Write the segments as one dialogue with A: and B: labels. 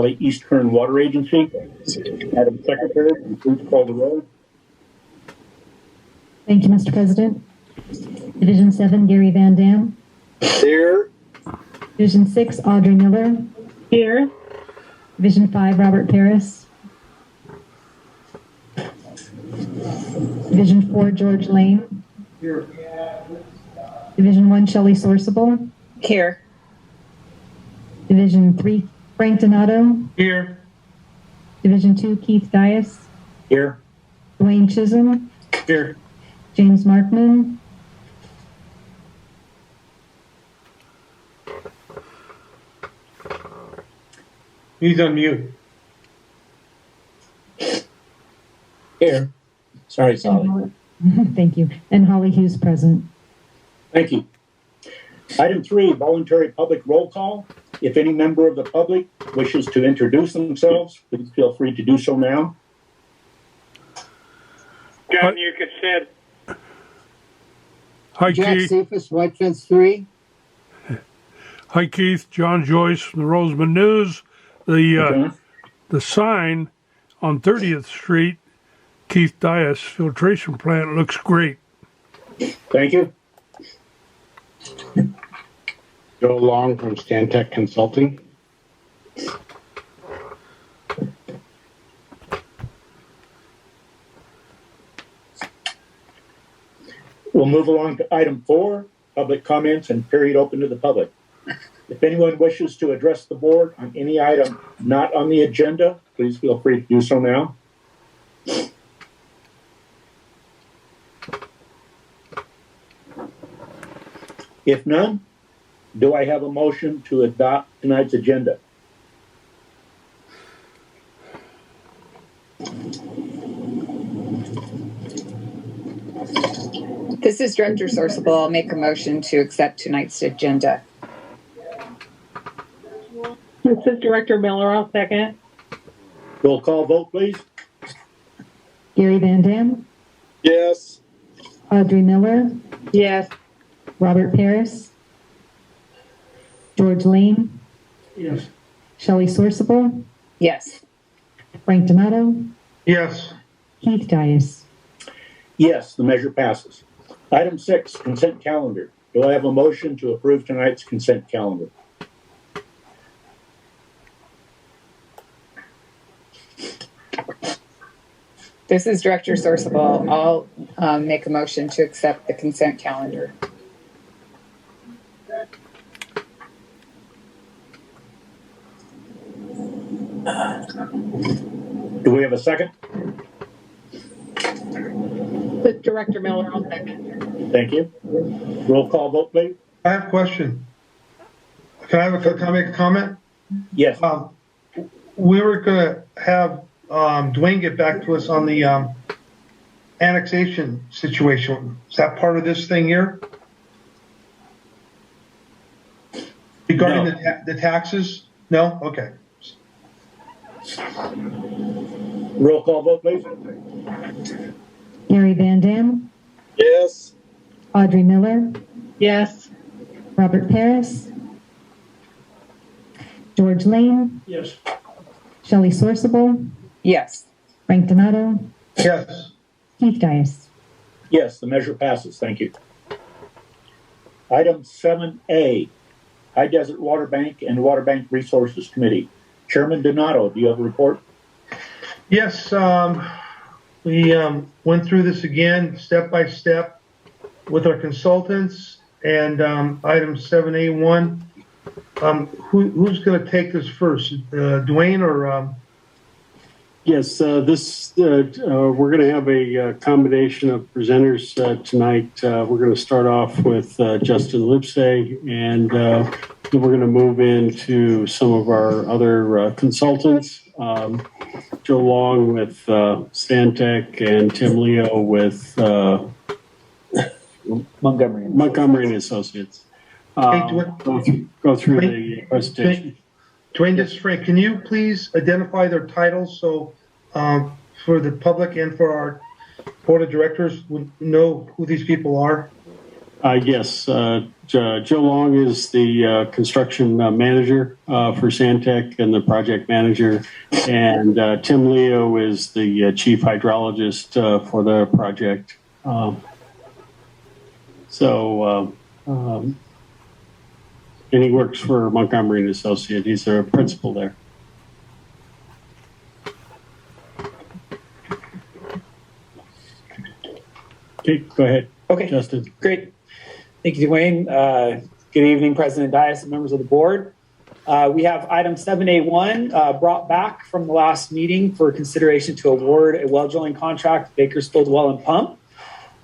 A: East Kern Water Agency. Madam Secretary, please call the roll.
B: Thank you, Mr. President. Division 7, Gary Van Dam.
C: Here.
B: Division 6, Audrey Miller.
D: Here.
B: Division 5, Robert Paris. Division 4, George Lane.
C: Here.
B: Division 1, Shelley Sourceable.
D: Here.
B: Division 3, Frank Donato.
C: Here.
B: Division 2, Keith Dias.
A: Here.
B: Dwayne Chisholm.
C: Here.
B: James Markman.
C: He's on mute.
A: Here. Sorry, Sally.
B: Thank you. And Holly Hughes present.
A: Thank you. Item 3, voluntary public roll call. If any member of the public wishes to introduce themselves, please feel free to do so now.
E: John Yukis said.
F: Hi,
G: Jack
F: Keith.
G: Cephas, White Fence 3.
F: Hi, Keith. John Joyce from the Roseman News. The sign on 30th Street, Keith Dias filtration plant, looks great.
A: Thank you.
H: Joe Long from Stantec Consulting.
A: We'll move along to item 4, public comments and period open to the public. If anyone wishes to address the board on any item not on the agenda, please feel free to do so now. If none, do I have a motion to adopt tonight's agenda?
D: This is Director Sourceable. I'll make a motion to accept tonight's agenda.
I: This is Director Miller. I'll second.
A: Roll call vote, please.
B: Gary Van Dam.
C: Yes.
B: Audrey Miller.
I: Yes.
B: Robert Paris. George Lane.
C: Yes.
B: Shelley Sourceable.
D: Yes.
B: Frank Donato.
C: Yes.
B: Keith Dias.
A: Yes, the measure passes. Item 6, consent calendar. Do I have a motion to approve tonight's consent calendar?
D: This is Director Sourceable. I'll make a motion to accept the consent calendar.
A: Do we have a second?
I: This is Director Miller. I'll second.
A: Thank you. Roll call vote, please.
C: I have a question. Can I make a comment?
A: Yes.
C: We were going to have Dwayne get back to us on the annexation situation. Is that part of this thing here? Regarding the taxes? No? Okay.
A: Roll call vote, please.
B: Gary Van Dam.
C: Yes.
B: Audrey Miller.
I: Yes.
B: Robert Paris. George Lane.
C: Yes.
B: Shelley Sourceable.
D: Yes.
B: Frank Donato.
C: Yes.
B: Keith Dias.
A: Yes, the measure passes. Thank you. Item 7A, High Desert Waterbank and Waterbank Resources Committee. Chairman Donato, do you have a report?
C: Yes. We went through this again step by step with our consultants, and item 7A1. Who's going to take this first, Dwayne or?
H: Yes, we're going to have a combination of presenters tonight. We're going to start off with Justin Lipsey, and then we're going to move into some of our other consultants. Joe Long with Stantec and Tim Leo with Montgomery and Associates. Go through the presentation.
C: Dwayne, this is Frank. Can you please identify their titles so for the public and for our board of directors would know who these people are?
H: Yes, Joe Long is the construction manager for Santec and the project manager, and Tim Leo is the chief hydrologist for the project. And he works for Montgomery and Associate. He's a principal there. Okay, go ahead.
G: Okay,
H: Justin.
G: Great. Thank you, Dwayne. Good evening, President Dias and members of the board. We have item 7A1 brought back from the last meeting for consideration to award a well drilling contract, Bakersfield Well and Pump.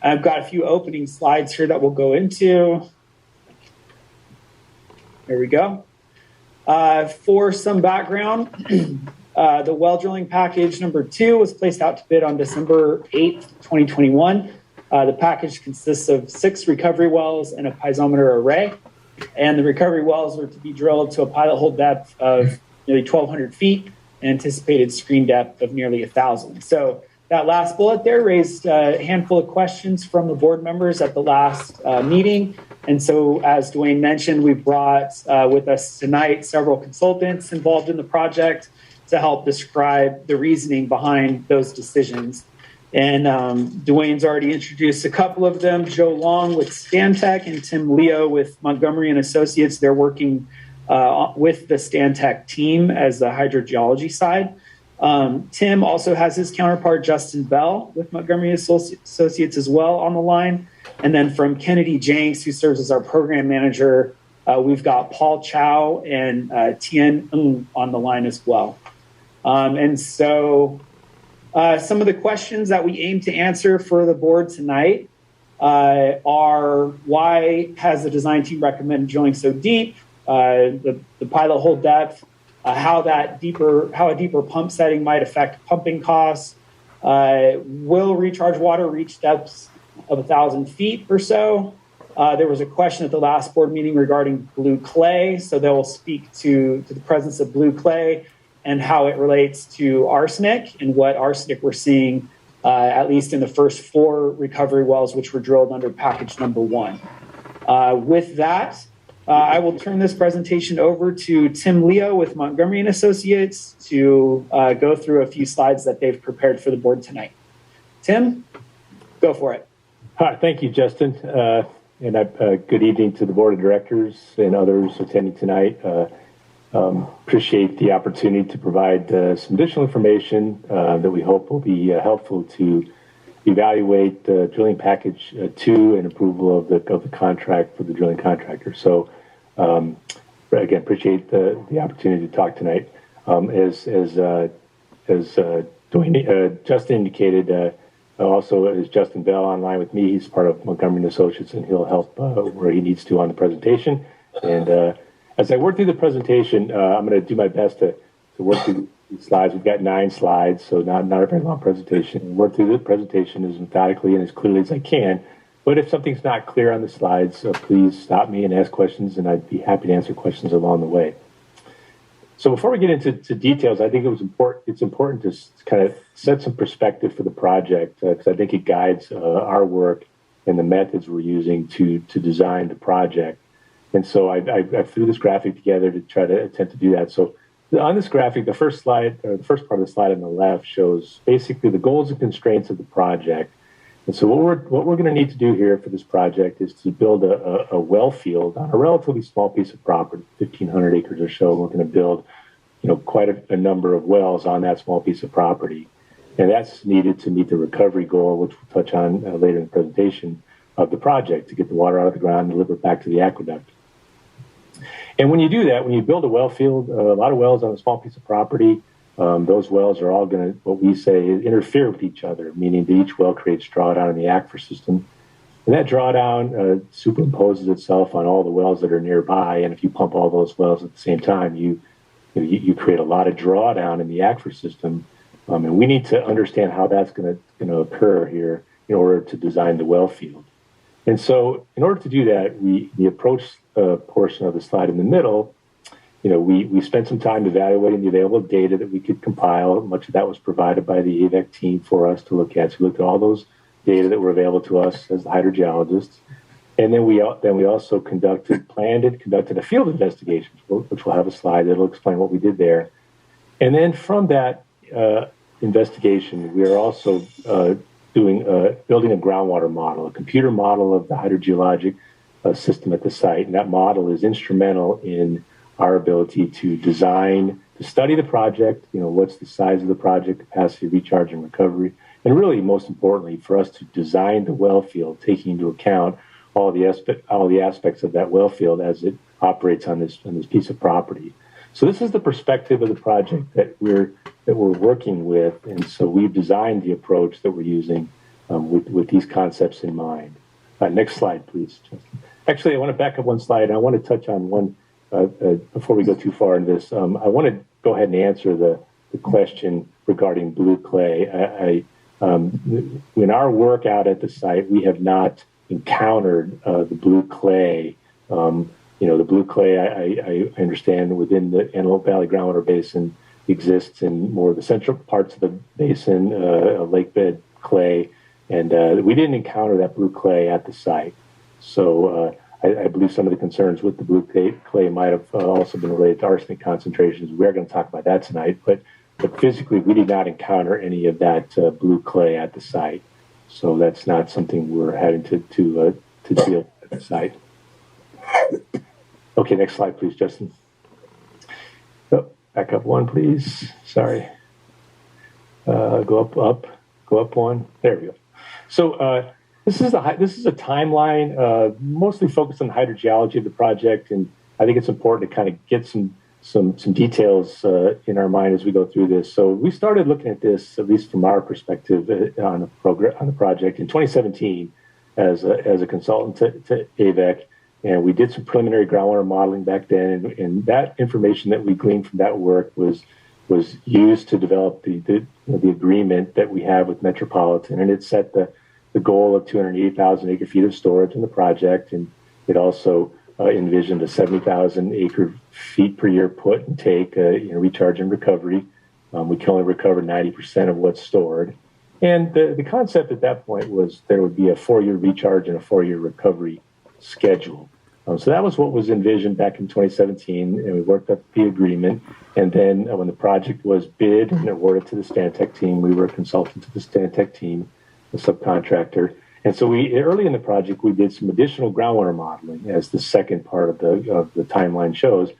G: I've got a few opening slides here that we'll go into. There we go. For some background, the well drilling package number 2 was placed out to bid on December 8th, 2021. The package consists of 6 recovery wells and a piezometer array. And the recovery wells are to be drilled to a pilot hole depth of nearly 1,200 feet, and anticipated screen depth of nearly 1,000. So that last bullet there raised a handful of questions from the board members at the last meeting. And so, as Dwayne mentioned, we brought with us tonight several consultants involved in the project to help describe the reasoning behind those decisions. And Dwayne's already introduced a couple of them, Joe Long with Stantec and Tim Leo with Montgomery and Associates. They're working with the Stantec team as the hydrogeology side. Tim also has his counterpart, Justin Bell, with Montgomery Associates as well on the line. And then from Kennedy Jenks, who serves as our program manager, we've got Paul Chow and Tien Ng on the line as well. And so some of the questions that we aim to answer for the board tonight are: why has the design team recommended drilling so deep? The pilot hole depth, how a deeper pump setting might affect pumping costs. Will recharge water reach depths of 1,000 feet or so? There was a question at the last board meeting regarding blue clay, so they will speak to the presence of blue clay and how it relates to arsenic and what arsenic we're seeing, at least in the first 4 recovery wells, which were drilled under package number 1. With that, I will turn this presentation over to Tim Leo with Montgomery and Associates to go through a few slides that they've prepared for the board tonight. Tim, go for it.
J: Hi, thank you, Justin. And good evening to the board of directors and others attending tonight. Appreciate the opportunity to provide some additional information that we hope will be helpful to evaluate the drilling package 2 and approval of the contract for the drilling contractor. So again, appreciate the opportunity to talk tonight. As Dwayne, Justin indicated, also is Justin Bell online with me. He's part of Montgomery and Associates, and he'll help where he needs to on the presentation. And as I work through the presentation, I'm going to do my best to work through the slides. We've got 9 slides, so not a very long presentation. Work through the presentation as methodically and as clearly as I can. But if something's not clear on the slides, please stop me and ask questions, and I'd be happy to answer questions along the way. So before we get into details, I think it's important to kind of set some perspective for the project, because I think it guides our work and the methods we're using to design the project. And so I threw this graphic together to try to attempt to do that. So on this graphic, the first slide, or the first part of the slide on the left, shows basically the goals and constraints of the project. And so what we're going to need to do here for this project is to build a well field on a relatively small piece of property, 1,500 acres or so. We're going to build, quite a number of wells on that small piece of property, and that's needed to meet the recovery goal, which we'll touch on later in the presentation of the project, to get the water out of the ground and deliver it back to the aqueduct. And when you do that, when you build a well field, a lot of wells on a small piece of property, those wells are all going to, what we say, interfere with each other, meaning that each well creates drawdown in the aquifer system. And that drawdown superimposes itself on all the wells that are nearby. And if you pump all those wells at the same time, you create a lot of drawdown in the aquifer system. And we need to understand how that's going to occur here in order to design the well field. And so in order to do that, the approach portion of the slide in the middle, we spent some time evaluating the available data that we could compile. Much of that was provided by the Avek team for us to look at. So we looked at all those data that were available to us as the hydrogeologists. And then we also conducted a field investigation, which we'll have a slide that'll explain what we did there. And then from that investigation, we are also building a groundwater model, a computer model of the hydrogeologic system at the site. And that model is instrumental in our ability to study the project, what's the size of the project, capacity, recharge, and recovery. And really, most importantly, for us to design the well field, taking into account all the aspects of that well field as it operates on this piece of property. So this is the perspective of the project that we're working with, and so we've designed the approach that we're using with these concepts in mind. Next slide, please, Justin. Actually, I want to back up one slide. I want to touch on one before we go too far in this. I want to go ahead and answer the question regarding blue clay. In our work out at the site, we have not encountered the blue clay. The blue clay, I understand, within the Antelope Valley groundwater basin exists in more of the central parts of the basin, lake bed clay, and we didn't encounter that blue clay at the site. So I believe some of the concerns with the blue clay might have also been related to arsenic concentrations. We're going to talk about that tonight, but physically we did not encounter any of that blue clay at the site. So that's not something we're having to deal with at the site. Okay, next slide, please, Justin. Oh, back up one, please. Sorry. Go up one. There we go. So this is a timeline, mostly focused on the hydrogeology of the project, and I think it's important to kind of get some details in our mind as we go through this. So we started looking at this, at least from our perspective, on the project in 2017 as a consultant to Avek. And we did some preliminary groundwater modeling back then, and that information that we gleaned from that work was used to develop the agreement that we have with Metropolitan, and it set the goal of 280,000 acre feet of storage in the project, and it also envisioned a 70,000 acre feet per year put and take, recharge and recovery. We can only recover 90% of what's stored, and the concept at that point was there would be a 4-year recharge and a 4-year recovery schedule. So that was what was envisioned back in 2017, and we worked up the agreement. And then when the project was bid and awarded to the Stantec team, we were a consultant to the Stantec team, the subcontractor. And so early in the project, we did some additional groundwater modeling, as the second part of the timeline shows.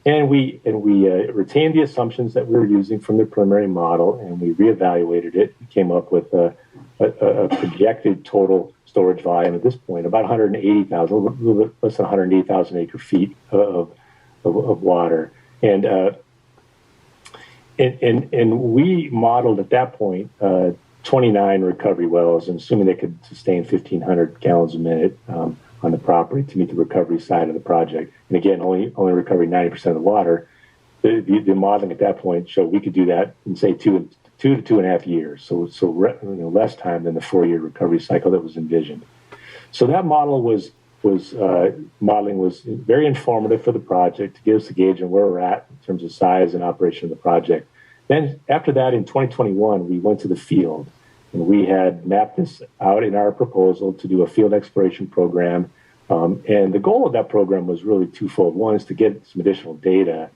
J: And we retained the assumptions that we were using from the preliminary model, and we reevaluated it and came up with a projected total storage volume at this point, about 180,000, a little bit less than 180,000 acre feet of water. And we modeled at that point 29 recovery wells, and assuming they could sustain 1,500 gallons a minute on the property to meet the recovery side of the project. And again, only recovering 90% of the water. The modeling at that point showed we could do that in, say, 2 to 2.5 years, so less time than the 4-year recovery cycle that was envisioned. So that modeling was very informative for the project to give us a gauge on where we're at in terms of size and operation of the project. Then after that, in 2021, we went to the field, and we had mapped this out in our proposal to do a field exploration program. And the goal of that program was really twofold. One is to get some additional data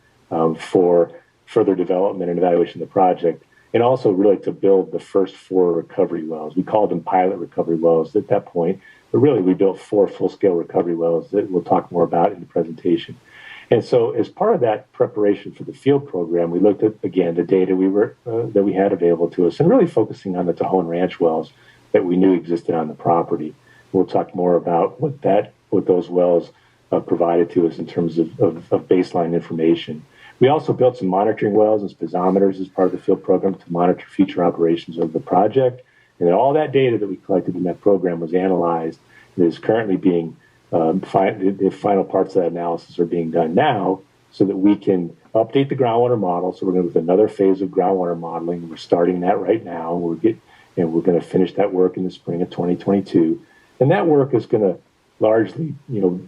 J: for further development and evaluation of the project, and also really to build the first 4 recovery wells. We called them pilot recovery wells at that point, but really we built 4 full-scale recovery wells that we'll talk more about in the presentation. And so as part of that preparation for the field program, we looked at, again, the data that we had available to us, and really focusing on the Tajon Ranch wells that we knew existed on the property. We'll talk more about what those wells provided to us in terms of baseline information. We also built some monitoring wells and speedometers as part of the field program to monitor future operations of the project. And then all that data that we collected in that program was analyzed and is currently being, the final parts of that analysis are being done now so that we can update the groundwater model. So we're going to do another phase of groundwater modeling. We're starting that right now. We're going to finish that work in the spring of 2022. And that work is going to largely,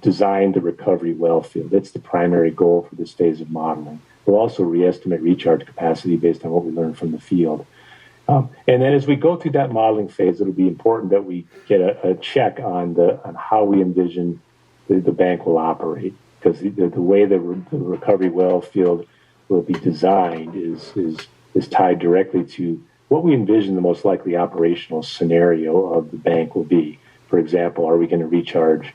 J: design the recovery well field. That's the primary goal for this phase of modeling. We'll also re-estimate recharge capacity based on what we learned from the field. And then as we go through that modeling phase, it'll be important that we get a check on how we envision the bank will operate, because the way the recovery well field will be designed is tied directly to what we envision the most likely operational scenario of the bank will be. For example, are we going to recharge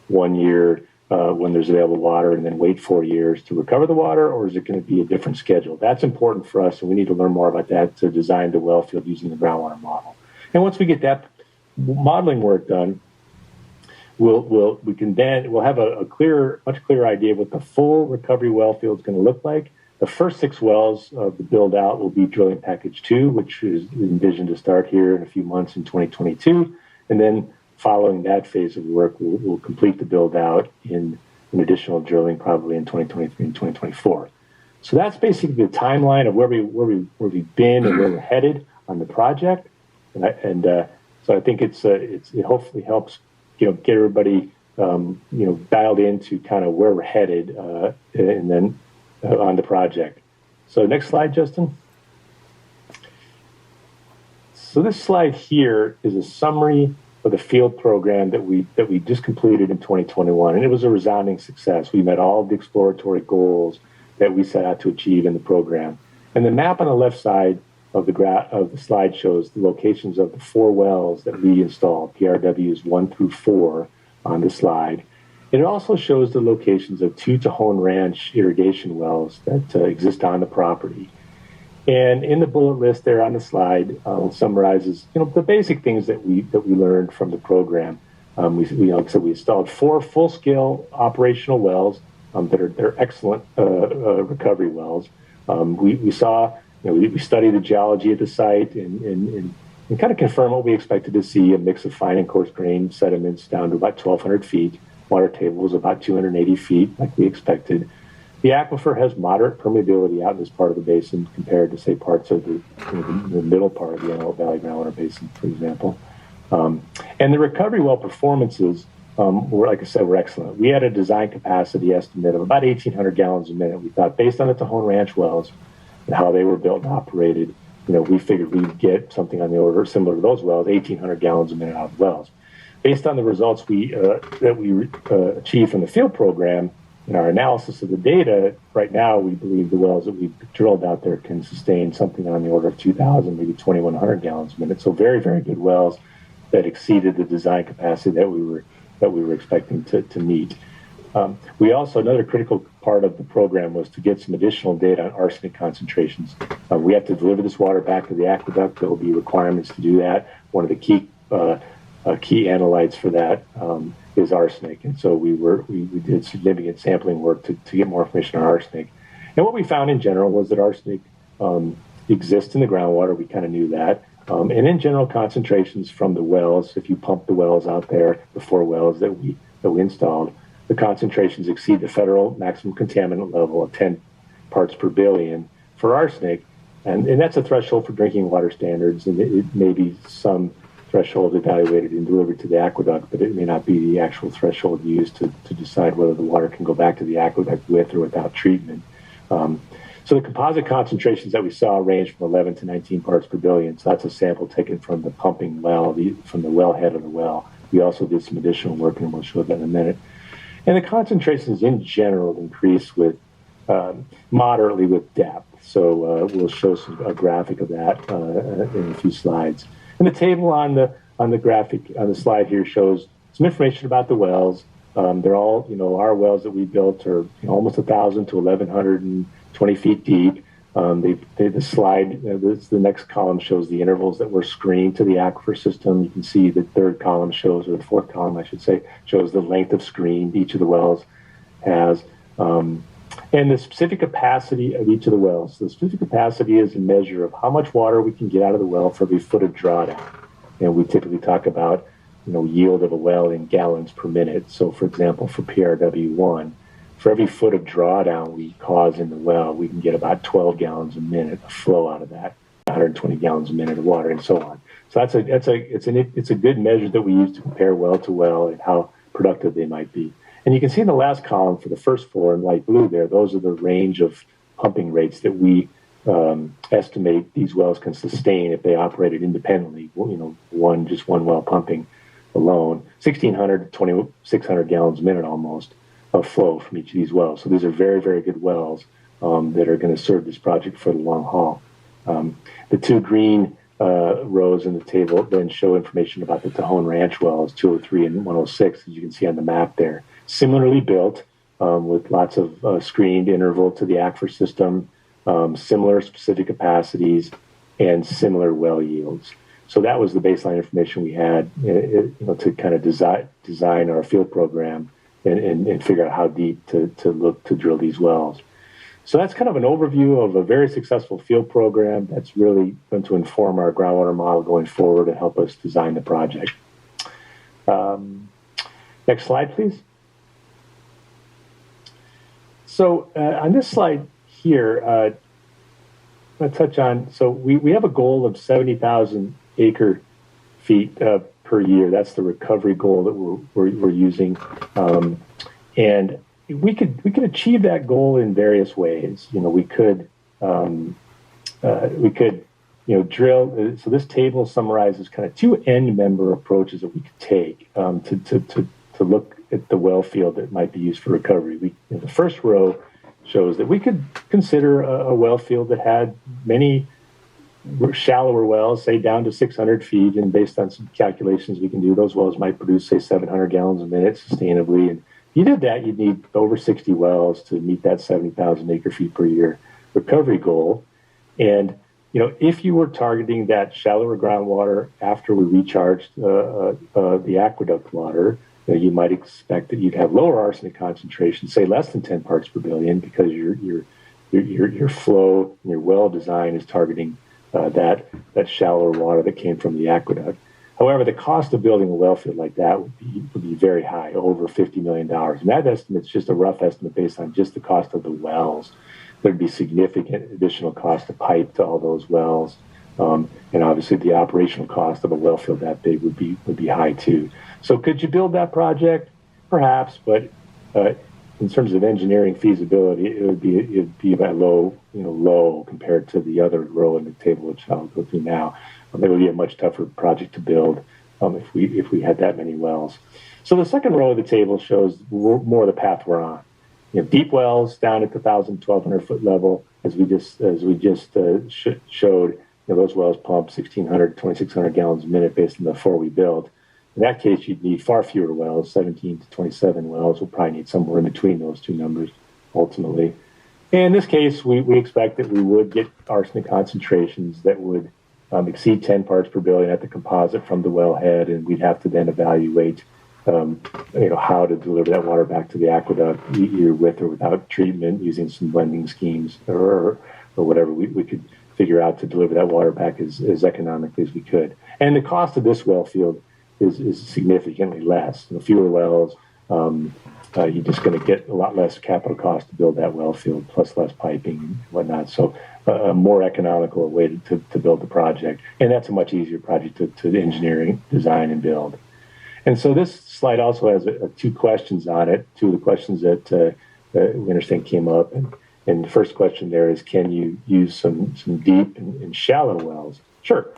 J: 1 year when there's available water and then wait 4 years to recover the water, or is it going to be a different schedule? That's important for us, and we need to learn more about that to design the well field using the groundwater model. And once we get that modeling work done, we'll have a much clearer idea of what the full recovery well field is going to look like. The first 6 wells of the build out will be drilling package 2, which is envisioned to start here in a few months in 2022, and then following that phase of work, we'll complete the build out in additional drilling probably in 2023 and 2024. So that's basically the timeline of where we've been and where we're headed on the project. So I think it hopefully helps get everybody dialed into kind of where we're headed and then on the project. So next slide, Justin. So this slide here is a summary of the field program that we just completed in 2021, and it was a resounding success. We met all of the exploratory goals that we set out to achieve in the program. And the map on the left side of the slide shows the locations of the 4 wells that we installed, PRWs 1 through 4 on the slide. And it also shows the locations of 2 Tajon Ranch irrigation wells that exist on the property. And in the bullet list there on the slide, summarizes the basic things that we learned from the program. We installed 4 full-scale operational wells they're excellent recovery wells. We saw, we studied the geology at the site and kind of confirmed what we expected to see: a mix of fine and coarse grained sediments down to about 1,200 feet. Water table was about 280 feet, like we expected. The aquifer has moderate permeability out in this part of the basin compared to, say, parts of the middle part of the Antelope Valley groundwater basin, for example. And the recovery well performances were, like I said, were excellent. We had a design capacity estimate of about 1,800 gallons a minute. We thought, based on the Tajon Ranch wells and how they were built and operated, we figured we'd get something on the order similar to those wells, 1,800 gallons a minute out of the wells. Based on the results that we achieved from the field program, in our analysis of the data, right now we believe the wells that we've drilled out there can sustain something on the order of 2,000, maybe 2,100 gallons a minute. So very, very good wells that exceeded the design capacity that we were expecting to meet. We also, another critical part of the program was to get some additional data on arsenic concentrations. We have to deliver this water back to the aqueduct. There will be requirements to do that. One of the key analytes for that is arsenic, and so we did significant sampling work to get more information on arsenic. And what we found in general was that arsenic exists in the groundwater. We kind of knew that, and in general, concentrations from the wells, if you pump the wells out there, the 4 wells that we installed, the concentrations exceed the federal maximum contaminant level of 10 parts per billion for arsenic, and that's a threshold for drinking water standards, and it may be some threshold evaluated and delivered to the aqueduct, but it may not be the actual threshold used to decide whether the water can go back to the aqueduct with or without treatment. So the composite concentrations that we saw range from 11 to 19 parts per billion. So that's a sample taken from the pumping well, from the wellhead of the well. We also did some additional work, and we'll show that in a minute. And the concentrations in general increase with moderately with depth. So we'll show a graphic of that in a few slides. And the table on the graphic on the slide here shows some information about the wells. They're all, our wells that we built are almost 1,000 to 1,120 feet deep. The next column shows the intervals that were screened to the aquifer system. You can see the third column shows, or the fourth column, I should say, shows the length of screen each of the wells has. And the specific capacity of each of the wells. So the specific capacity is a measure of how much water we can get out of the well for every foot of drawdown. And we typically talk about, yield of a well in gallons per minute. So, for example, for PRW1, for every foot of drawdown we cause in the well, we can get about 12 gallons a minute of flow out of that, 120 gallons a minute of water, and so on. So it's a good measure that we use to compare well to well and how productive they might be. And you can see in the last column for the first 4 in light blue there, those are the range of pumping rates that we estimate these wells can sustain if they operated independently, just one well pumping alone, 1,600 to 2,600 gallons a minute almost of flow from each of these wells. So these are very, very good wells that are going to serve this project for the long haul. The two green rows in the table then show information about the Tajon Ranch wells, 203 and 106, as you can see on the map there. Similarly built with lots of screened interval to the aquifer system, similar specific capacities, and similar well yields. So that was the baseline information we had to kind of design our field program and figure out how deep to look to drill these wells. So that's kind of an overview of a very successful field program that's really going to inform our groundwater model going forward and help us design the project. Next slide, please. So on this slide here, I'm going to touch on, so we have a goal of 70,000 acre feet per year. That's the recovery goal that we're using. And we could achieve that goal in various ways. We could drill. So this table summarizes kind of two end member approaches that we could take to look at the well field that might be used for recovery. The first row shows that we could consider a well field that had many shallower wells, say down to 600 feet, and based on some calculations we can do, those wells might produce, say, 700 gallons a minute sustainably. And if you did that, you'd need over 60 wells to meet that 70,000 acre feet per year recovery goal. And if you were targeting that shallower groundwater after we recharged the aqueduct water, you might expect that you'd have lower arsenic concentration, say less than 10 parts per billion, because your flow and your well design is targeting that shallower water that came from the aqueduct. However, the cost of building a well field like that would be very high, over $50 million. And that estimate's just a rough estimate based on just the cost of the wells. There'd be significant additional cost to pipe to all those wells. And obviously the operational cost of a well field that big would be high too. So could you build that project? Perhaps, but in terms of engineering feasibility, it'd be about low compared to the other row in the table, which I'll go through now. It would be a much tougher project to build if we had that many wells. So the second row of the table shows more of the path we're on. Deep wells down at the 1,000, 1,200 foot level, as we just showed. Those wells pump 1,600 to 2,600 gallons a minute based on the 4 we built. In that case, you'd need far fewer wells, 17 to 27 wells. We'll probably need somewhere in between those two numbers ultimately. And in this case, we expect that we would get arsenic concentrations that would exceed 10 parts per billion at the composite from the wellhead, and we'd have to then evaluate how to deliver that water back to the aqueduct, either with or without treatment, using some blending schemes or whatever we could figure out to deliver that water back as economically as we could. And the cost of this well field is significantly less. Fewer wells, you're just going to get a lot less capital cost to build that well field, plus less piping and whatnot. So a more economical way to build the project. And that's a much easier project to engineering, design, and build. And so this slide also has two questions on it, two of the questions that we understand came up. And the first question there is, can you use some deep and shallow wells? Sure.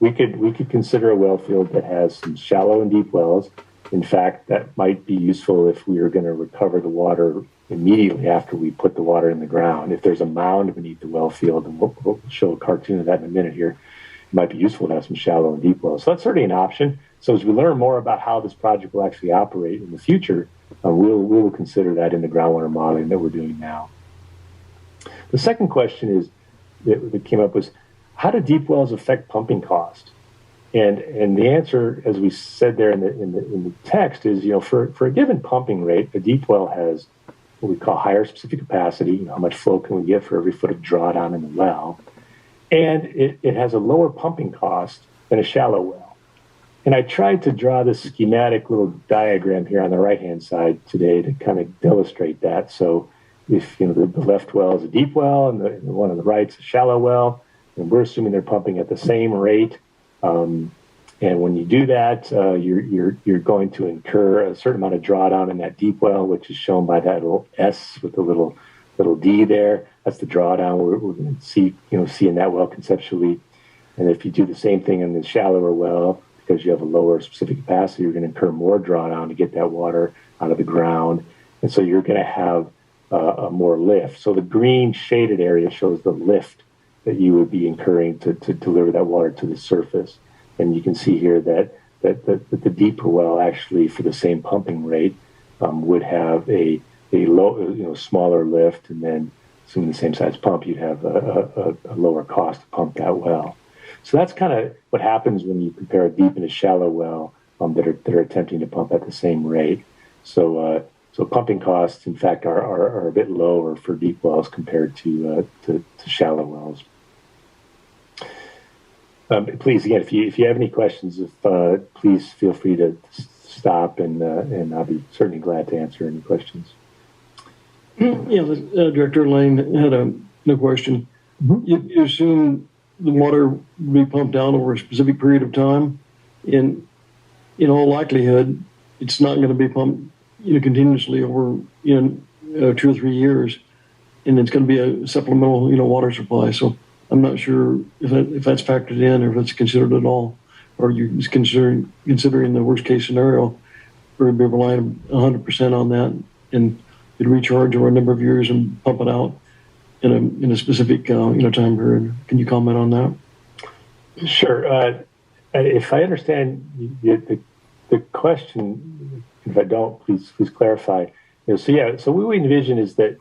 J: We could consider a well field that has some shallow and deep wells. In fact, that might be useful if we were going to recover the water immediately after we put the water in the ground. If there's a mound beneath the well field, and we'll show a cartoon of that in a minute here, it might be useful to have some shallow and deep wells. So that's certainly an option. So as we learn more about how this project will actually operate in the future, we'll consider that in the groundwater modeling that we're doing now. The second question that came up was, how do deep wells affect pumping cost? And the answer, as we said there in the text, is for a given pumping rate, a deep well has what we call higher specific capacity. How much flow can we get for every foot of drawdown in the well? And it has a lower pumping cost than a shallow well. And I tried to draw this schematic little diagram here on the right-hand side today to kind of illustrate that. So if the left well is a deep well and the one on the right is a shallow well, and we're assuming they're pumping at the same rate, and when you do that, you're going to incur a certain amount of drawdown in that deep well, which is shown by that little S with the little D there. that's the drawdown we're going to see in that well conceptually. And if you do the same thing in the shallower well, because you have a lower specific capacity, you're going to incur more drawdown to get that water out of the ground. And so you're going to have a more lift. So the green shaded area shows the lift that you would be incurring to deliver that water to the surface. And you can see here that the deeper well actually for the same pumping rate would have a low, smaller lift, and then assuming the same size pump, you'd have a lower cost to pump that well. So that's kind of what happens when you compare a deep and a shallow well that are attempting to pump at the same rate. So pumping costs, in fact, are a bit lower for deep wells compared to shallow wells. Please, again, if you have any questions, please feel free to stop, and I'll be certainly glad to answer any questions.
K: Yeah, Director Lane had a question.
H: Mm-hmm.
K: You assume the water will be pumped down over a specific period of time. In all likelihood, it's not going to be pumped continuously over 2 or 3 years, and it's going to be a supplemental water supply. So I'm not sure if that's factored in or if it's considered at all, or you're just considering the worst case scenario, or be relying 100% on that and you'd recharge over a number of years and pump it out in a specific time period. Can you comment on that?
J: Sure. If I understand the question, if I don't, please clarify. So what we envision is that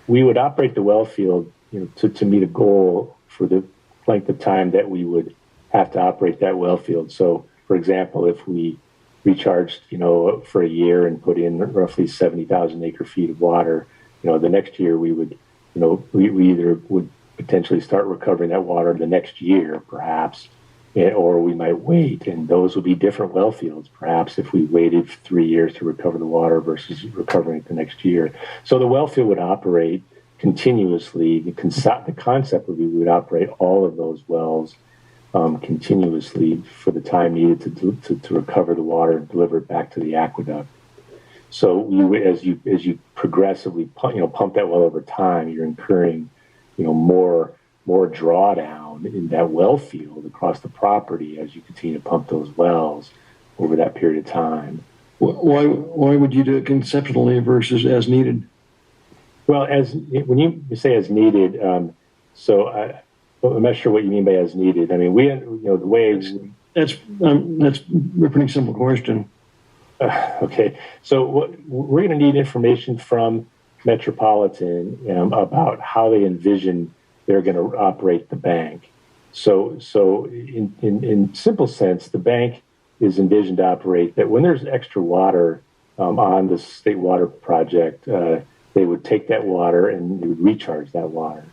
J: we would operate the well field to meet a goal for the length of time that we would have to operate that well field. So, for example, if we recharged, for a year and put in roughly 70,000 acre feet of water, the next year we would, we either would potentially start recovering that water the next year, perhaps, or we might wait, and those would be different well fields, perhaps, if we waited 3 years to recover the water versus recovering it the next year. So the well field would operate continuously. The concept would be we would operate all of those wells continuously for the time needed to recover the water and deliver it back to the aqueduct. So as you progressively pump that well over time, you're incurring more drawdown in that well field across the property as you continue to pump those wells over that period of time.
K: Why would you do it conceptually versus as needed?
J: Well, when you say as needed, I'm not sure what you mean by as needed. I mean, the way
K: that's a pretty simple question.
J: Okay, so we're going to need information from Metropolitan about how they envision they're going to operate the bank. So in simple sense, the bank is envisioned to operate that when there's extra water on the state water project, they would take that water and they would recharge that water.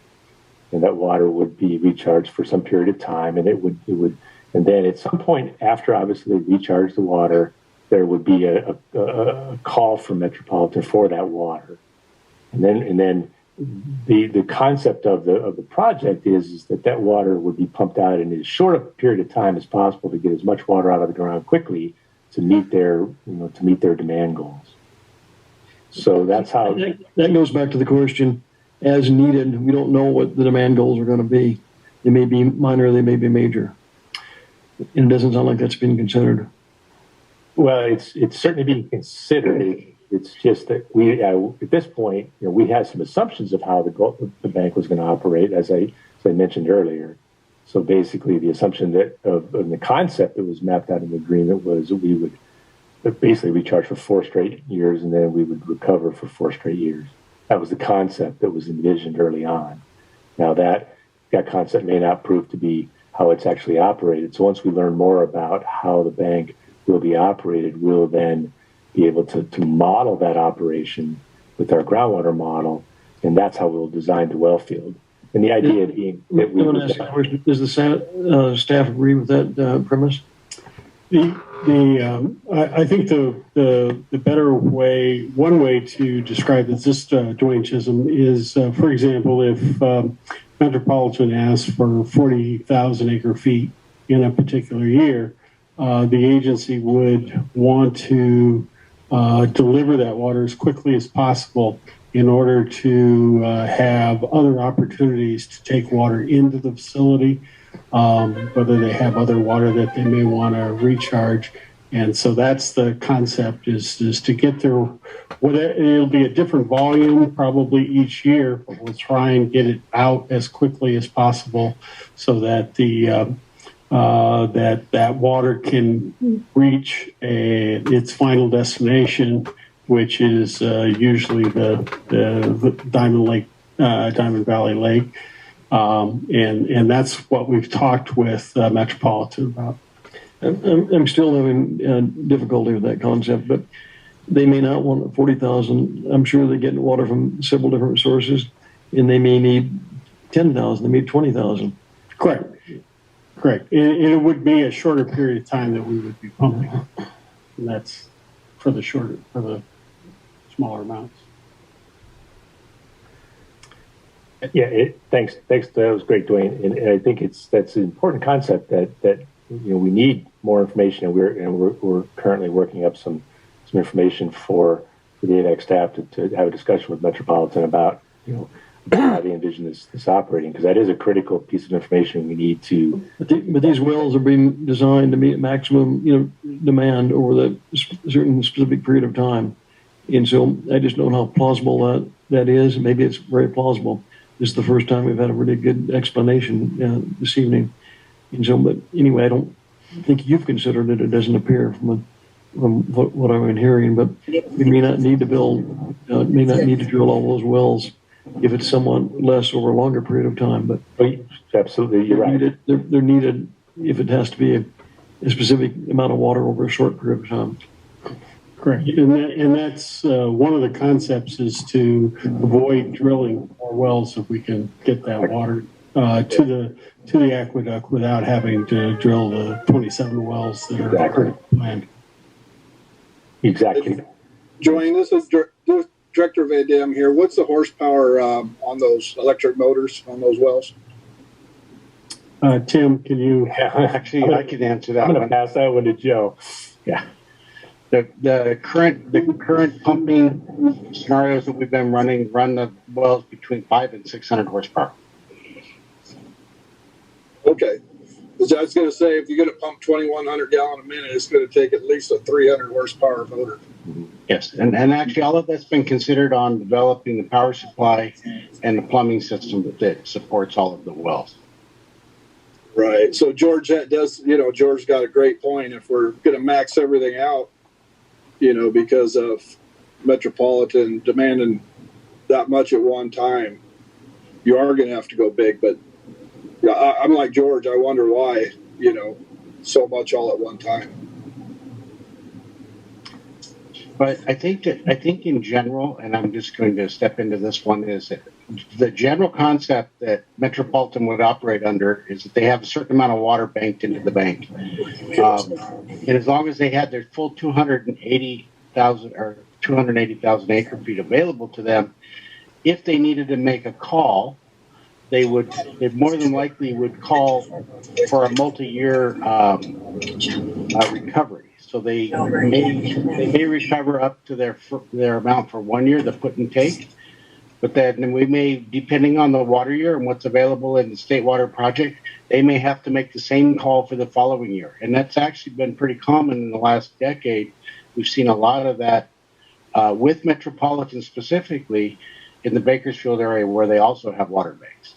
J: And that water would be recharged for some period of time, and and then at some point after, obviously, they recharge the water, there would be a call from Metropolitan for that water, and then the concept of the project is that water would be pumped out in as short a period of time as possible to get as much water out of the ground quickly to meet their demand goals. So that's how
K: that goes back to the question. As needed, we don't know what the demand goals are going to be. They may be minor, they may be major. And it doesn't sound like that's being considered.
J: Well, it's certainly being considered. It's just that we, at this point, we had some assumptions of how the bank was going to operate, as I mentioned earlier. So basically, the assumption of the concept that was mapped out in the agreement was that we would basically recharge for 4 straight years, and then we would recover for 4 straight years. That was the concept that was envisioned early on. Now that concept may not prove to be how it's actually operated. So once we learn more about how the bank will be operated, we'll then be able to model that operation with our groundwater model, and that's how we'll design the well field. And the idea being that we would...
K: Does the staff agree with that premise?
H: I think the better way, one way to describe this, Dwayne Chisholm, is, for example, if Metropolitan asks for 40,000 acre feet in a particular year, the agency would want to deliver that water as quickly as possible in order to have other opportunities to take water into the facility, whether they have other water that they may want to recharge. And so that's the concept, is to get there. It'll be a different volume probably each year, but we'll try and get it out as quickly as possible so that that water can reach its final destination, which is usually the Diamond Valley Lake. And that's what we've talked with Metropolitan about.
K: I'm still having difficulty with that concept, but they may not want 40,000. I'm sure they're getting water from several different sources, and they may need 10,000. They may need 20,000.
H: Correct. And it would be a shorter period of time that we would be pumping, and that's for the smaller amounts.
J: Yeah, thanks. That was great, Dwayne. And I think that's an important concept that we need more information, and we're currently working up some information for the Avek staff to have a discussion with Metropolitan about how they envision this operating, because that is a critical piece of information we need to.
K: But these wells are being designed to meet maximum demand over the certain specific period of time, and so I just don't know how plausible that is. Maybe it's very plausible. This is the first time we've had a really good explanation this evening. And so, but anyway, I don't think you've considered it. It doesn't appear from what I've been hearing, but we may not need to drill all those wells if it's somewhat less over a longer period of time. But
J: absolutely, you're right.
K: They're needed if it has to be a specific amount of water over a short period of time.
H: Correct, and that's one of the concepts, is to avoid drilling more wells if we can get that water to the aqueduct without having to drill the 27 wells that are currently planned.
J: Exactly.
L: Joanne, this is Director Van Dam here. What's the horsepower on those electric motors on those wells?
H: Tim, can you?
M: Actually, I can answer that.
J: I'm going to pass that one to Joe.
M: Yeah. The current pumping scenarios that we've been running run the wells between 500 and 600 horsepower.
L: Okay. Because I was going to say, if you're going to pump 2,100 gallon a minute, it's going to take at least a 300 horsepower motor.
M: Yes, and actually all of that's been considered on developing the power supply and the plumbing system that supports all of the wells.
L: Right. So George George got a great point. If we're going to max everything out, because of Metropolitan demanding that much at one time, you are going to have to go big. But I'm like George. I wonder why, so much all at one time.
M: But I think in general, and I'm just going to step into this one, is that the general concept that Metropolitan would operate under is that they have a certain amount of water banked into the bank. And as long as they had their full 280,000 acre feet available to them, if they needed to make a call, they more than likely would call for a multi-year recovery. So they may recover up to their amount for 1 year, the put and take, but then we may, depending on the water year and what's available in the state water project, they may have to make the same call for the following year. And that's actually been pretty common in the last decade. We've seen a lot of that with Metropolitan specifically in the Bakersfield area, where they also have water banks.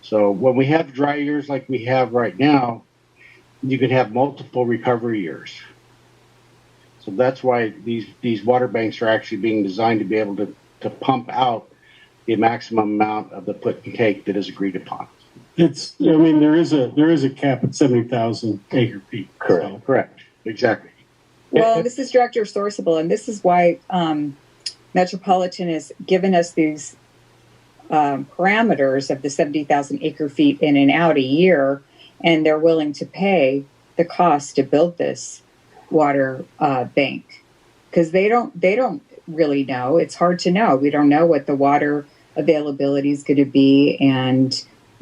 M: So when we have dry years like we have right now, you could have multiple recovery years. So that's why these water banks are actually being designed to be able to pump out the maximum amount of the put and take that is agreed upon.
H: There is a cap at 70,000 acre feet.
M: Correct. So. Correct. Exactly.
D: Well, this is Director Sourceable, and this is why Metropolitan has given us these parameters of the 70,000 acre feet in and out a year, and they're willing to pay the cost to build this water bank, because they don't really know. It's hard to know. We don't know what the water availability is going to be, and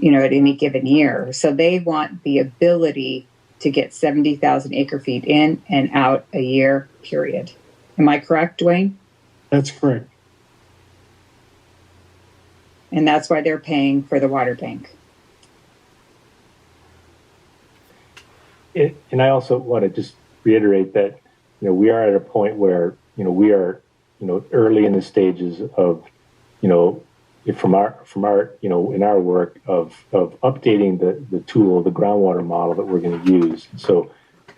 D: at any given year. So they want the ability to get 70,000 acre feet in and out a year, period. Am I correct, Dwayne?
H: That's correct.
D: And that's why they're paying for the water bank.
J: And I also want to just reiterate that, we are at a point where, we are, early in the stages of, from our, in our work of updating the tool, the groundwater model that we're going to use. So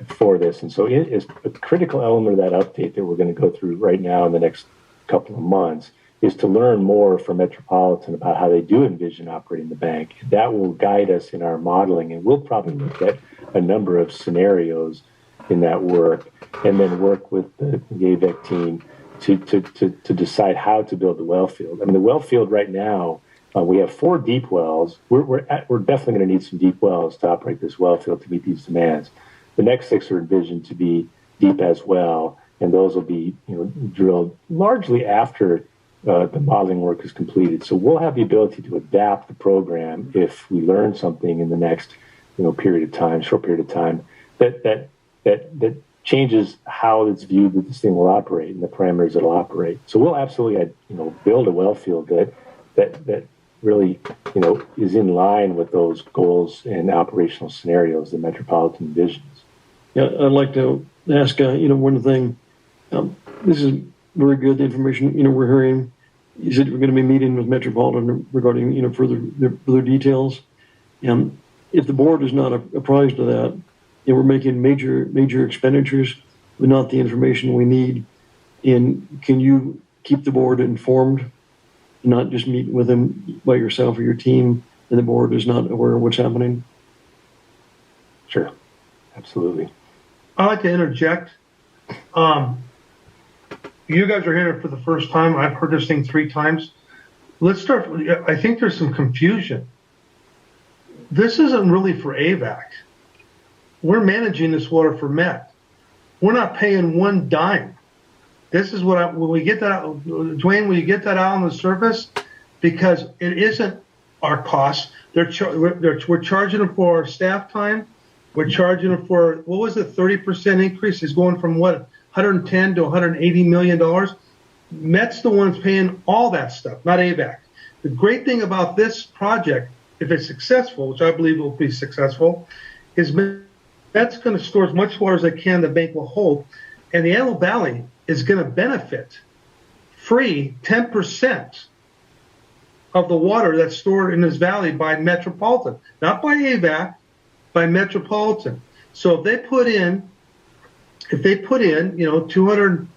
J: for this. And so it is a critical element of that update that we're going to go through right now in the next couple of months is to learn more from Metropolitan about how they do envision operating the bank. That will guide us in our modeling, and we'll probably look at a number of scenarios in that work, and then work with the Avek team to decide how to build the well field. I mean, the well field right now, we have 4 deep wells. We're definitely going to need some deep wells to operate this well field to meet these demands. The next 6 are envisioned to be deep as well, and those will be drilled largely after the modeling work is completed. So we'll have the ability to adapt the program if we learn something in the next short period of time that changes how it's viewed that this thing will operate and the parameters it'll operate. So we'll absolutely build a well field that really is in line with those goals and operational scenarios that Metropolitan envisions.
K: Yeah, I'd like to ask, one thing. This is very good, the information, we're hearing. You said we're going to be meeting with Metropolitan regarding, further details. If the board is not apprised of that, we're making major expenditures with not the information we need. And can you keep the board informed, not just meet with them by yourself or your team, and the board is not aware of what's happening?
J: Sure, absolutely.
C: I'd like to interject. You guys are hearing it for the first time. I've heard this thing 3 times. Let's start. I think there's some confusion. This isn't really for AVAC. We're managing this water for Met. We're not paying 1 dime. This is when we get that out, Dwayne, will you get that out on the surface? Because it isn't our cost. We're charging them for our staff time. We're charging them for, what was it, 30% increase is going from what, 110 to 180 million dollars. Met's the ones paying all that stuff, not AVAC. The great thing about this project, if it's successful, which I believe will be successful, is Met's going to store as much water as they can the bank will hold, and the Antelope Valley is going to benefit free 10% of the water that's stored in this valley by Metropolitan, not by AVAC, by Metropolitan. So if they put in 200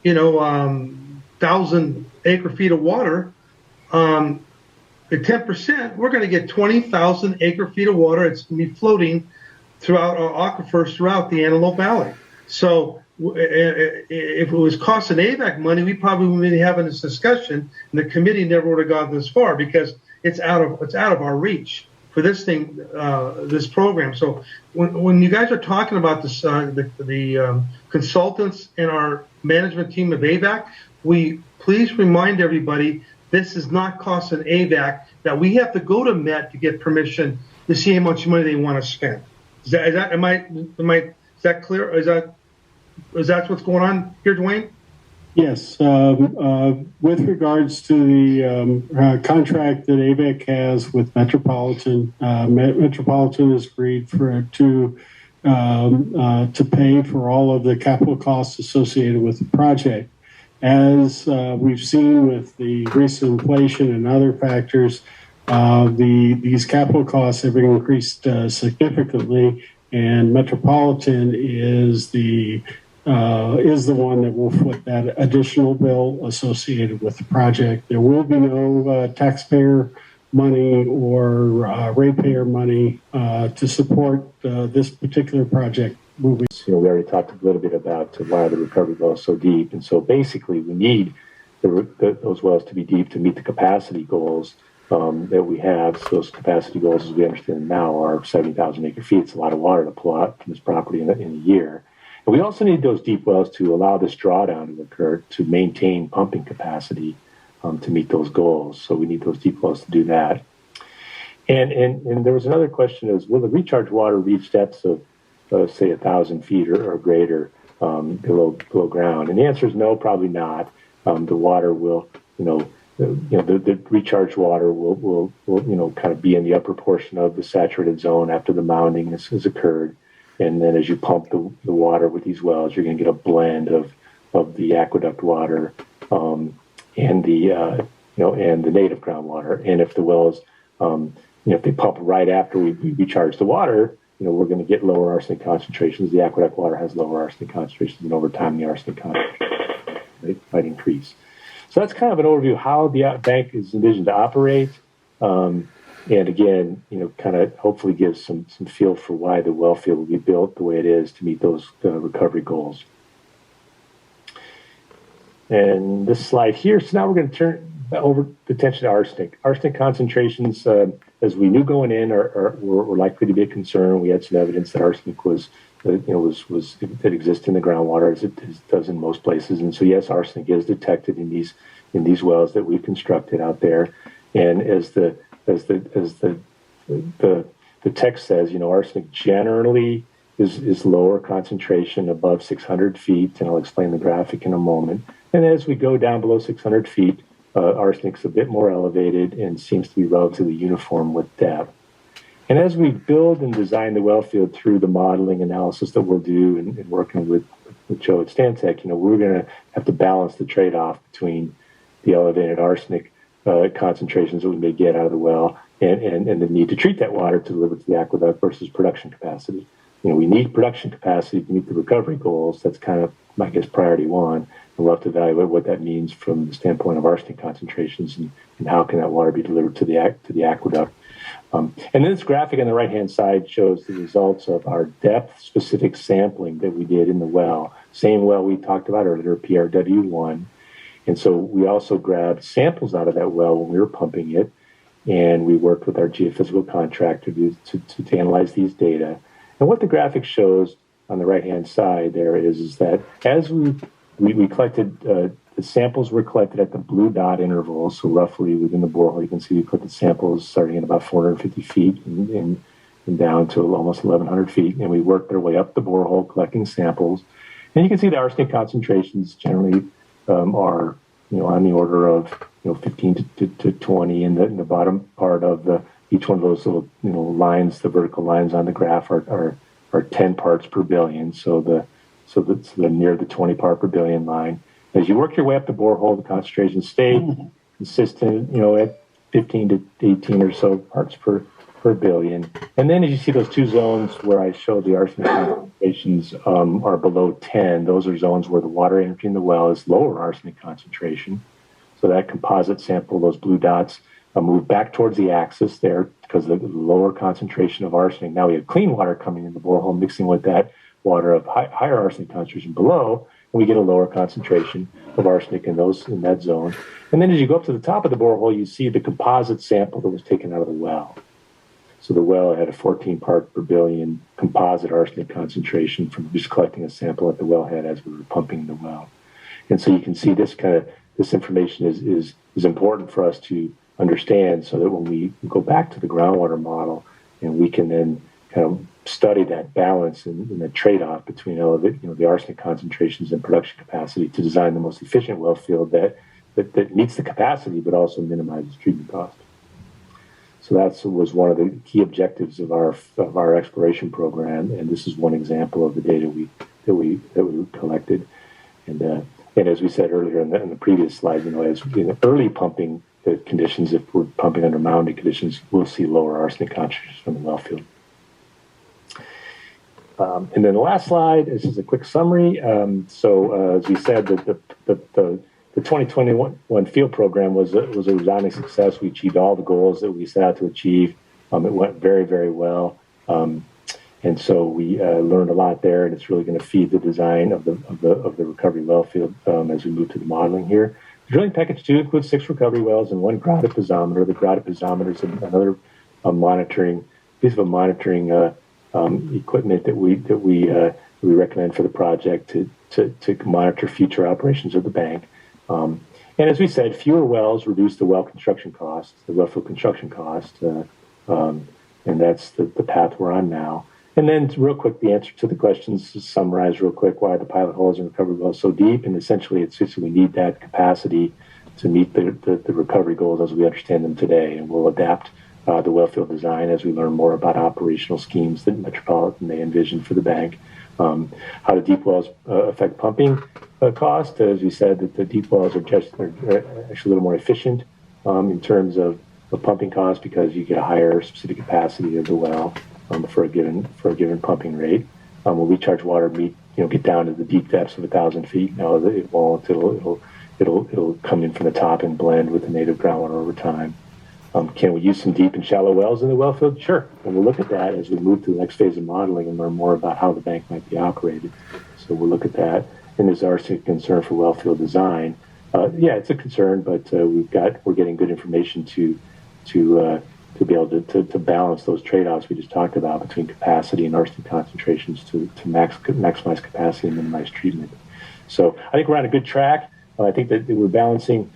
C: 1,000 acre feet of water, at 10%, we're going to get 20,000 acre feet of water. It's going to be floating throughout our aquifers throughout the Antelope Valley. So if it was costing AVAC money, we probably wouldn't be having this discussion, and the committee never would have gone this far because it's out of our reach for this thing, this program. So when you guys are talking about this, the consultants and our management team of AVAC, we please remind everybody this is not costing AVAC, that we have to go to Met to get permission to see how much money they want to spend. Is that clear? Is that what's going on here, Dwayne?
H: Yes. With regards to the contract that AVEC has with Metropolitan, Metropolitan has agreed to pay for all of the capital costs associated with the project. As we've seen with the recent inflation and other factors, these capital costs have increased significantly, and Metropolitan is the one that will foot that additional bill associated with the project. There will be no taxpayer money or ratepayer money to support this particular project moving.
J: We already talked a little bit about why the recovery well is so deep, and so basically we need those wells to be deep to meet the capacity goals that we have. So those capacity goals, as we understand them now, are 70,000 acre feet. It's a lot of water to pull out from this property in a year. And we also need those deep wells to allow this drawdown to occur to maintain pumping capacity to meet those goals. So we need those deep wells to do that. And there was another question: is will the recharge water reach depths of say 1,000 feet or greater below ground? And the answer is no, probably not. The water will the recharged water will kind of be in the upper portion of the saturated zone after the mounding has occurred. And then as you pump the water with these wells, you're going to get a blend of the aqueduct water and the and the native groundwater. And if the wells, if they pump right after we recharge the water, we're going to get lower arsenic concentrations. The aqueduct water has lower arsenic concentrations, and over time the arsenic concentration might increase. So that's kind of an overview of how the bank is envisioned to operate. And again, kind of hopefully gives some feel for why the well field will be built the way it is to meet those recovery goals. And this slide here, so now we're going to turn over the attention to arsenic. Arsenic concentrations, as we knew going in, were likely to be a concern. We had some evidence that arsenic that exists in the groundwater as it does in most places. And so yes, arsenic is detected in these wells that we've constructed out there. And as the text says, arsenic generally is lower concentration above 600 feet, and I'll explain the graphic in a moment. And as we go down below 600 feet, arsenic's a bit more elevated and seems to be relatively uniform with depth. And as we build and design the well field through the modeling analysis that we'll do and working with Joe at Stantec, we're going to have to balance the trade-off between the elevated arsenic concentrations that we may get out of the well and the need to treat that water to deliver to the aqueduct versus production capacity. We need production capacity to meet the recovery goals. That's kind of, I guess, priority one. And we'll have to evaluate what that means from the standpoint of arsenic concentrations and how can that water be delivered to the aqueduct. And then this graphic on the right-hand side shows the results of our depth-specific sampling that we did in the well. Same well we talked about earlier, PRW1. And so we also grabbed samples out of that well when we were pumping it, and we worked with our geophysical contractor to analyze these data. And what the graphic shows on the right-hand side there is that as we collected, the samples were collected at the blue dot interval, so roughly within the borehole, you can see we collected samples starting at about 450 feet and down to almost 1,100 feet, and we worked our way up the borehole collecting samples. And you can see the arsenic concentrations generally are, on the order of 15 to 20, and in the bottom part of each one of those little lines, the vertical lines on the graph are 10 parts per billion. So that's near the 20 part per billion line. As you work your way up the borehole, the concentrations stay consistent, at 15 to 18 or so parts per billion. And then as you see those two zones where I show the arsenic concentrations are below 10, those are zones where the water entering the well is lower arsenic concentration. So that composite sample, those blue dots, move back towards the axis there because of the lower concentration of arsenic. Now we have clean water coming in the borehole mixing with that water of higher arsenic concentration below, and we get a lower concentration of arsenic in that zone. And then as you go up to the top of the borehole, you see the composite sample that was taken out of the well. So the well had a 14 part per billion composite arsenic concentration from just collecting a sample at the wellhead as we were pumping the well. And so you can see this information is important for us to understand so that when we go back to the groundwater model and we can then kind of study that balance and the trade-off between the arsenic concentrations and production capacity to design the most efficient well field that meets the capacity but also minimizes treatment cost. So that was one of the key objectives of our exploration program, and this is one example of the data that we collected. And as we said earlier in the previous slide, as in early pumping conditions, if we're pumping under mounding conditions, we'll see lower arsenic concentrations from the well field. And then the last slide, this is a quick summary. So as we said, the 2021 field program was a resounding success. We achieved all the goals that we set out to achieve. It went very, very well. And so we learned a lot there, and it's really going to feed the design of the recovery well field as we move to the modeling here. The drilling package 2 includes 6 recovery wells and 1 grouted piezometer. The grouted piezometer is another piece of monitoring equipment that we recommend for the project to monitor future operations of the bank. And as we said, fewer wells reduce the well construction cost, the well field construction cost, and that's the path we're on now. And then real quick, the answer to the questions to summarize real quick why the pilot holes and recovery wells so deep. And essentially it's just we need that capacity meet the recovery goals as we understand them today. And we'll adapt the well field design as we learn more about operational schemes that Metropolitan may envision for the bank. How do deep wells affect pumping cost? As we said, that the deep wells are actually a little more efficient in terms of pumping costs because you get a higher specific capacity of the well for a given pumping rate. When we charge water, get down to the deep depths of 1,000 feet. No, it won't. It'll come in from the top and blend with the native groundwater over time. Can we use some deep and shallow wells in the well field? Sure. And we'll look at that as we move to the next phase of modeling and learn more about how the bank might be operated. So we'll look at that. And is our concern for well field design? Yeah, it's a concern, but we're getting good information to be able to balance those trade-offs we just talked about between capacity and arsenic concentrations to maximize capacity and minimize treatment. So I think we're on a good track. I think that we're balancing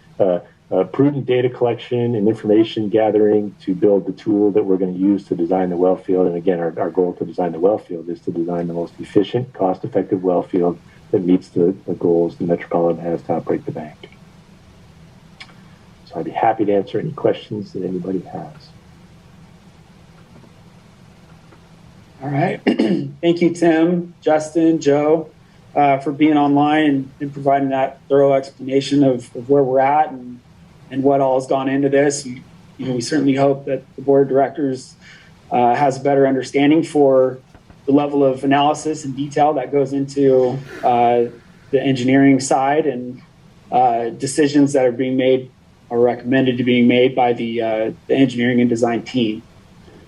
J: prudent data collection and information gathering to build the tool that we're going to use to design the well field. And again, our goal to design the well field is to design the most efficient, cost-effective well field that meets the goals the Metropolitan has to operate the bank. So I'd be happy to answer any questions that anybody has.
G: All right. Thank you, Tim, Justin, Joe, for being online and providing that thorough explanation of where we're at and what all has gone into this. We certainly hope that the board of directors has a better understanding for the level of analysis and detail that goes into the engineering side and decisions that are being made or recommended to being made by the engineering and design team.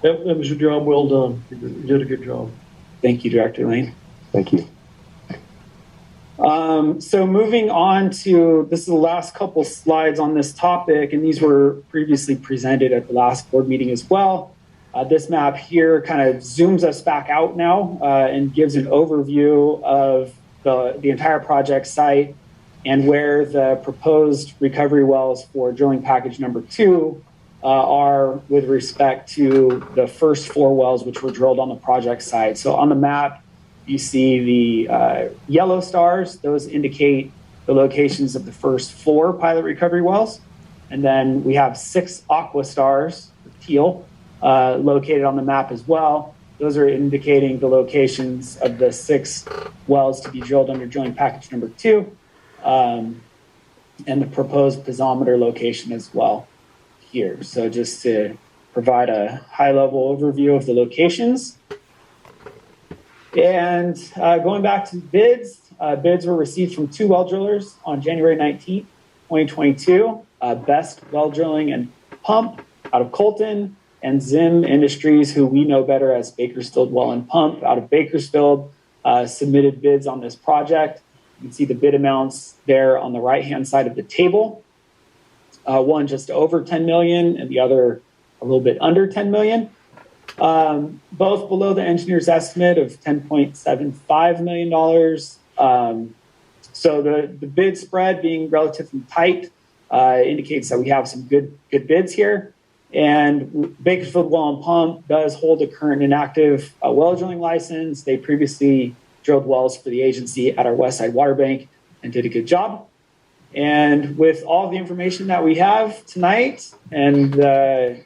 K: That was a job well done. You did a good job.
G: Thank you, Director Lane.
J: Thank you.
G: So moving on to, this is the last couple slides on this topic, and these were previously presented at the last board meeting as well. This map here kind of zooms us back out now and gives an overview of the entire project site and where the proposed recovery wells for drilling package number 2 are with respect to the first 4 wells which were drilled on the project site. So on the map, you see the yellow stars. Those indicate the locations of the first 4 pilot recovery wells. And then we have 6 aqua stars, teal, located on the map as well. Those are indicating the locations of the 6 wells to be drilled under drilling package number 2, and the proposed piezometer location as well here. So just to provide a high-level overview of the locations. And going back to bids, bids were received from 2 well drillers on January 19th, 2022, Best Well Drilling and Pump out of Colton, and Zim Industries, who we know better as Bakersfield Well and Pump out of Bakersfield, submitted bids on this project. You can see the bid amounts there on the right-hand side of the table. One just over 10 million and the other a little bit under 10 million. Both below the engineer's estimate of $10.75 million. So the bid spread being relatively tight indicates that we have some good bids here. And Bakersfield Well and Pump does hold a current and active well drilling license. They previously drilled wells for the agency at our Westside Waterbank and did a good job. And with all the information that we have tonight and the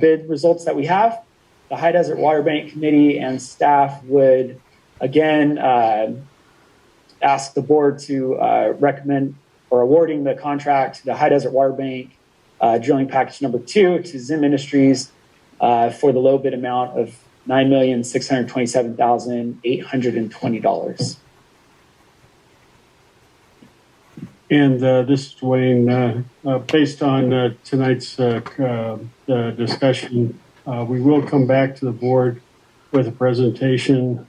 G: bid results that we have, the High Desert Waterbank Committee and staff would again ask the board to recommend or awarding the contract to the High Desert Waterbank drilling package number 2 to Zim Industries for the low bid amount of $9,627,820.
H: And this is Wayne. Based on tonight's discussion, we will come back to the board with a presentation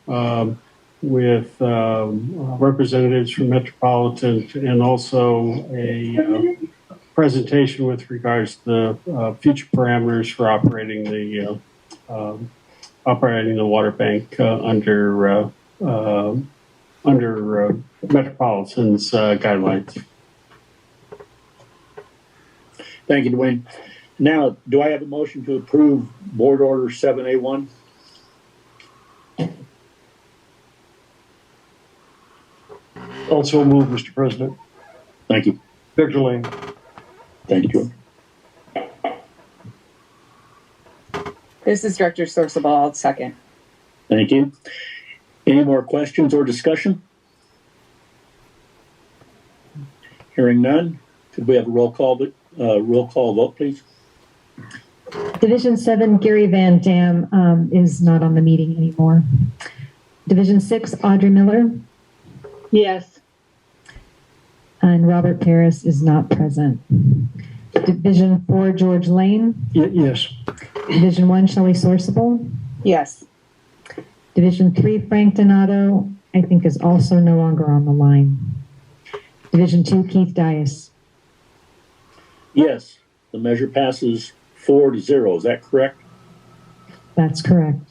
H: with representatives from Metropolitan and also a presentation with regards to the future parameters for operating the water bank under Metropolitan's guidelines.
A: Thank you, Dwayne. Now, do I have a motion to approve Board Order 7A1?
K: Also move, Mr. President.
A: Thank you.
K: Director Lane.
A: Thank you.
D: This is Director Sorsabal. I'll second.
A: Thank you. Any more questions or discussion? Hearing none, could we have a roll call vote, please?
B: Division 7, Gary Van Dam is not on the meeting anymore. Division 6, Audrey Miller.
I: Yes.
B: And Robert Paris is not present. Division 4, George Lane.
K: Yes.
B: Division 1, Shelley Sorsable.
D: Yes.
B: Division 3, Frank Donato, I think is also no longer on the line. Division 2, Keith Dias.
A: Yes, the measure passes 4-0. Is that correct?
B: That's correct.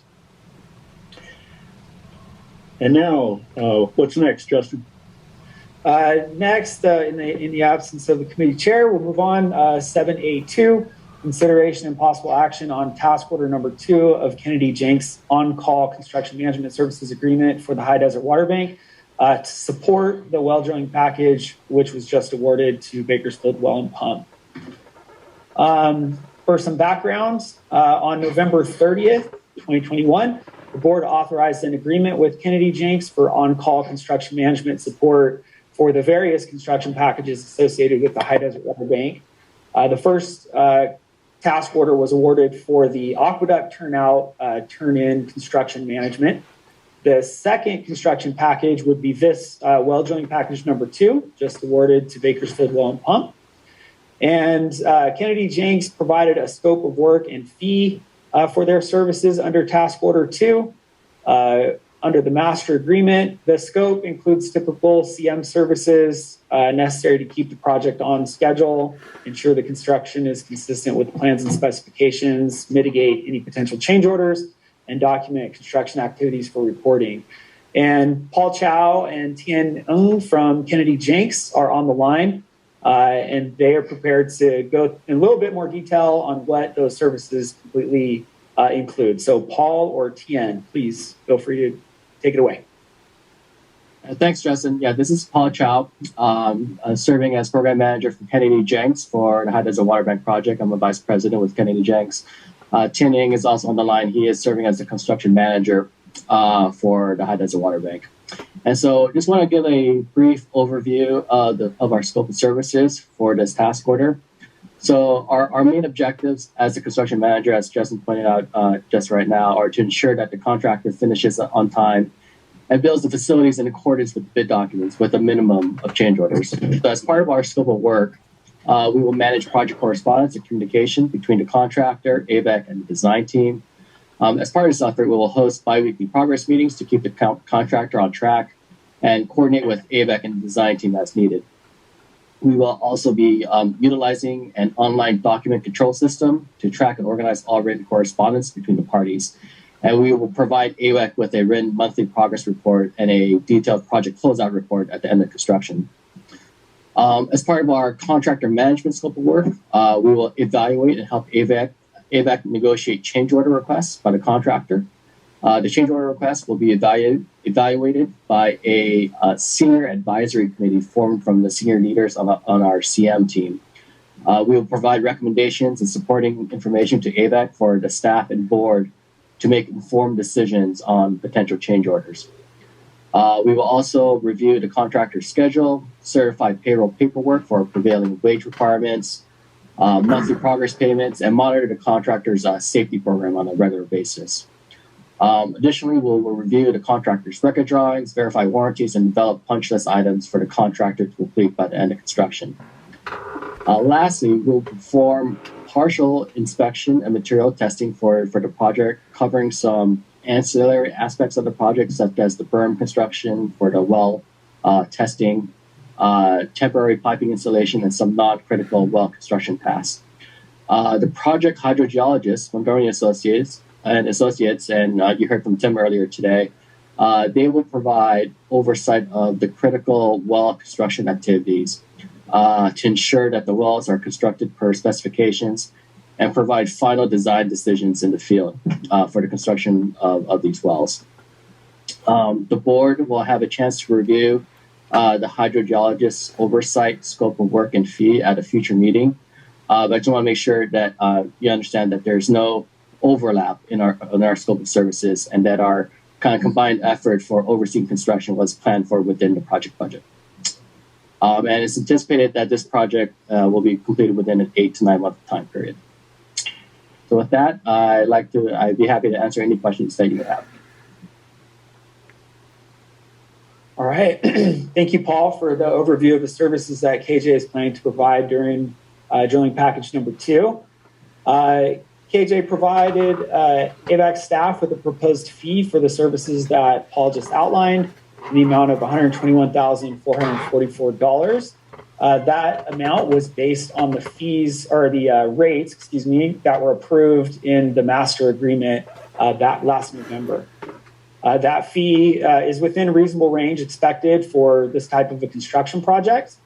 A: And now, what's next, Justin?
G: Next, in the absence of the committee chair, we'll move on. 7A2, consideration and possible action on task order number 2 of Kennedy Jenks on-call construction management services agreement for the High Desert Waterbank to support the well drilling package, which was just awarded to Bakersfield Well Pump. For some background, on November 30th, 2021, the board authorized an agreement with Kennedy Jenks for on-call construction management support for the various construction packages associated with the High Desert Waterbank. The first task order was awarded for the aqueduct turnout, turn-in construction management. The second construction package would be this well drilling package number 2, just awarded to Bakersfield Well Pump. And Kennedy Jenks provided a scope of work and fee for their services under task order 2. Under the master agreement, the scope includes typical CM services necessary to keep the project on schedule, ensure the construction is consistent with plans and specifications, mitigate any potential change orders, and document construction activities for reporting. And Paul Chow and Tien Ng from Kennedy Jenks are on the line, and they are prepared to go in a little bit more detail on what those services completely include. So Paul or Tien, please feel free to take it away.
N: Thanks, Justin. Yeah, this is Paul Chow, serving as program manager for Kennedy Jenks for the High Desert Waterbank project. I'm a vice president with Kennedy Jenks. Tien Ng is also on the line. He is serving as the construction manager for the High Desert Waterbank. And so just want to give a brief overview of our scope of services for this task order. So our main objectives as the construction manager, as Justin pointed out just right now, are to ensure that the contractor finishes on time and builds the facilities in accordance with the bid documents with a minimum of change orders. So as part of our scope of work, we will manage project correspondence and communication between the contractor, Avek, and the design team. As part of this effort, we will host bi-weekly progress meetings to keep the contractor on track and coordinate with Avek and the design team as needed. We will also be utilizing an online document control system to track and organize all written correspondence between the parties. And we will provide AWEC with a written monthly progress report and a detailed project closeout report at the end of construction. As part of our contractor management scope of work, we will evaluate and help AWEC negotiate change order requests by the contractor. The change order request will be evaluated by a senior advisory committee formed from the senior leaders on our CM team. We will provide recommendations and supporting information to AVEC for the staff and board to make informed decisions on potential change orders. We will also review the contractor's schedule, certify payroll paperwork for prevailing wage requirements, monthly progress payments, and monitor the contractor's safety program on a regular basis. Additionally, we'll review the contractor's record drawings, verify warranties, and develop punch list items for the contractor to complete by the end of construction. Lastly, we'll perform partial inspection and material testing for the project, covering some ancillary aspects of the project, such as the berm construction for the well testing, temporary piping installation, and some non-critical well construction tasks. The project hydrogeologist, Montgomery Associates, and you heard from Tim earlier today, they will provide oversight of the critical well construction activities to ensure that the wells are constructed per specifications and provide final design decisions in the field for the construction of these wells. The board will have a chance to review the hydrogeologist's oversight, scope of work, and fee at a future meeting. But I just want to make sure that you understand that there's no overlap in our scope of services, and that our kind of combined effort for overseeing construction was planned for within the project budget. And it's anticipated that this project will be completed within an 8 to 9 month time period. So with that, I'd be happy to answer any questions that you have.
G: All right. Thank you, Paul, for the overview of the services that KJ is planning to provide during drilling package number 2. KJ provided Avek staff with a proposed fee for the services that Paul just outlined in the amount of $121,444. That amount was based on the fees or the rates, that were approved in the master agreement that last November. That fee is within a reasonable range expected for this type of a construction project.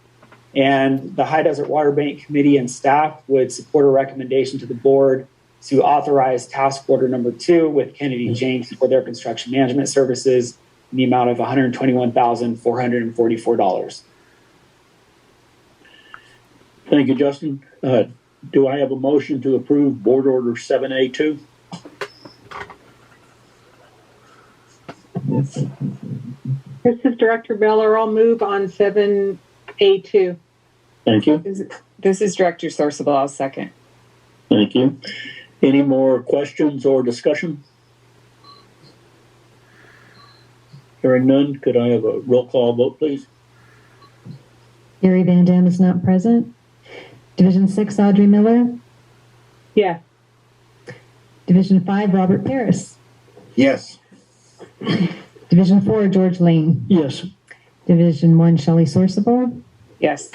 G: And the High Desert Waterbank Committee and staff would support a recommendation to the board to authorize task order number 2 with Kennedy Jenks for their construction management services in the amount of $121,444.
A: Thank you, Justin. Do I have a motion to approve Board Order 7A2?
I: This is Director Beller. I'll move on 7A2.
A: Thank you.
D: This is Director Sorsabal. I'll second.
A: Thank you. Any more questions or discussion? Hearing none, could I have a roll call vote, please?
B: Gary Van Dam is not present. Division 6, Audrey Miller.
I: Yes.
B: Division 5, Robert Paris.
L: Yes.
B: Division 4, George Lane.
K: Yes.
B: Division 1, Shelley Sorsabal.
D: Yes.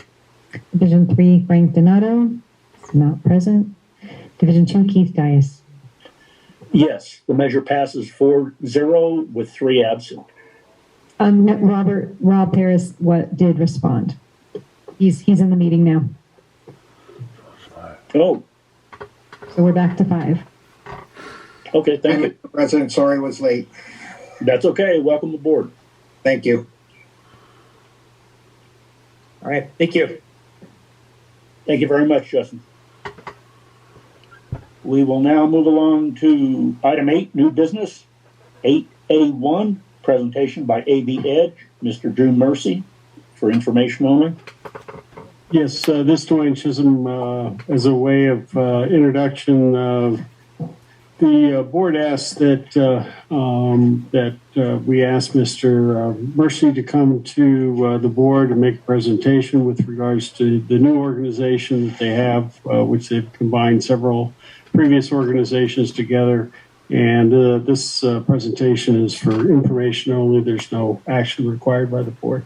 B: Division 3, Frank Donato is not present. Division 2, Keith Dias.
A: Yes, the measure passes 4-0 with 3 absent.
B: Rob Paris did respond. He's in the meeting now.
A: Oh,
B: So we're back to 5.
A: okay, thank you.
O: President, sorry I was late.
A: That's okay. Welcome aboard.
O: Thank you.
G: All right. Thank you.
A: Thank you very much, Justin. We will now move along to item 8, new business. 8A1, presentation by AV Edge, Mr. Drew Mercy, for information only.
H: Yes, this Dwayne Chisholm, as a way of introduction, the board asked that we ask Mr. Mercy to come to the board and make a presentation with regards to the new organization that they have, which they've combined several previous organizations together. And this presentation is for information only. There's no action required by the board.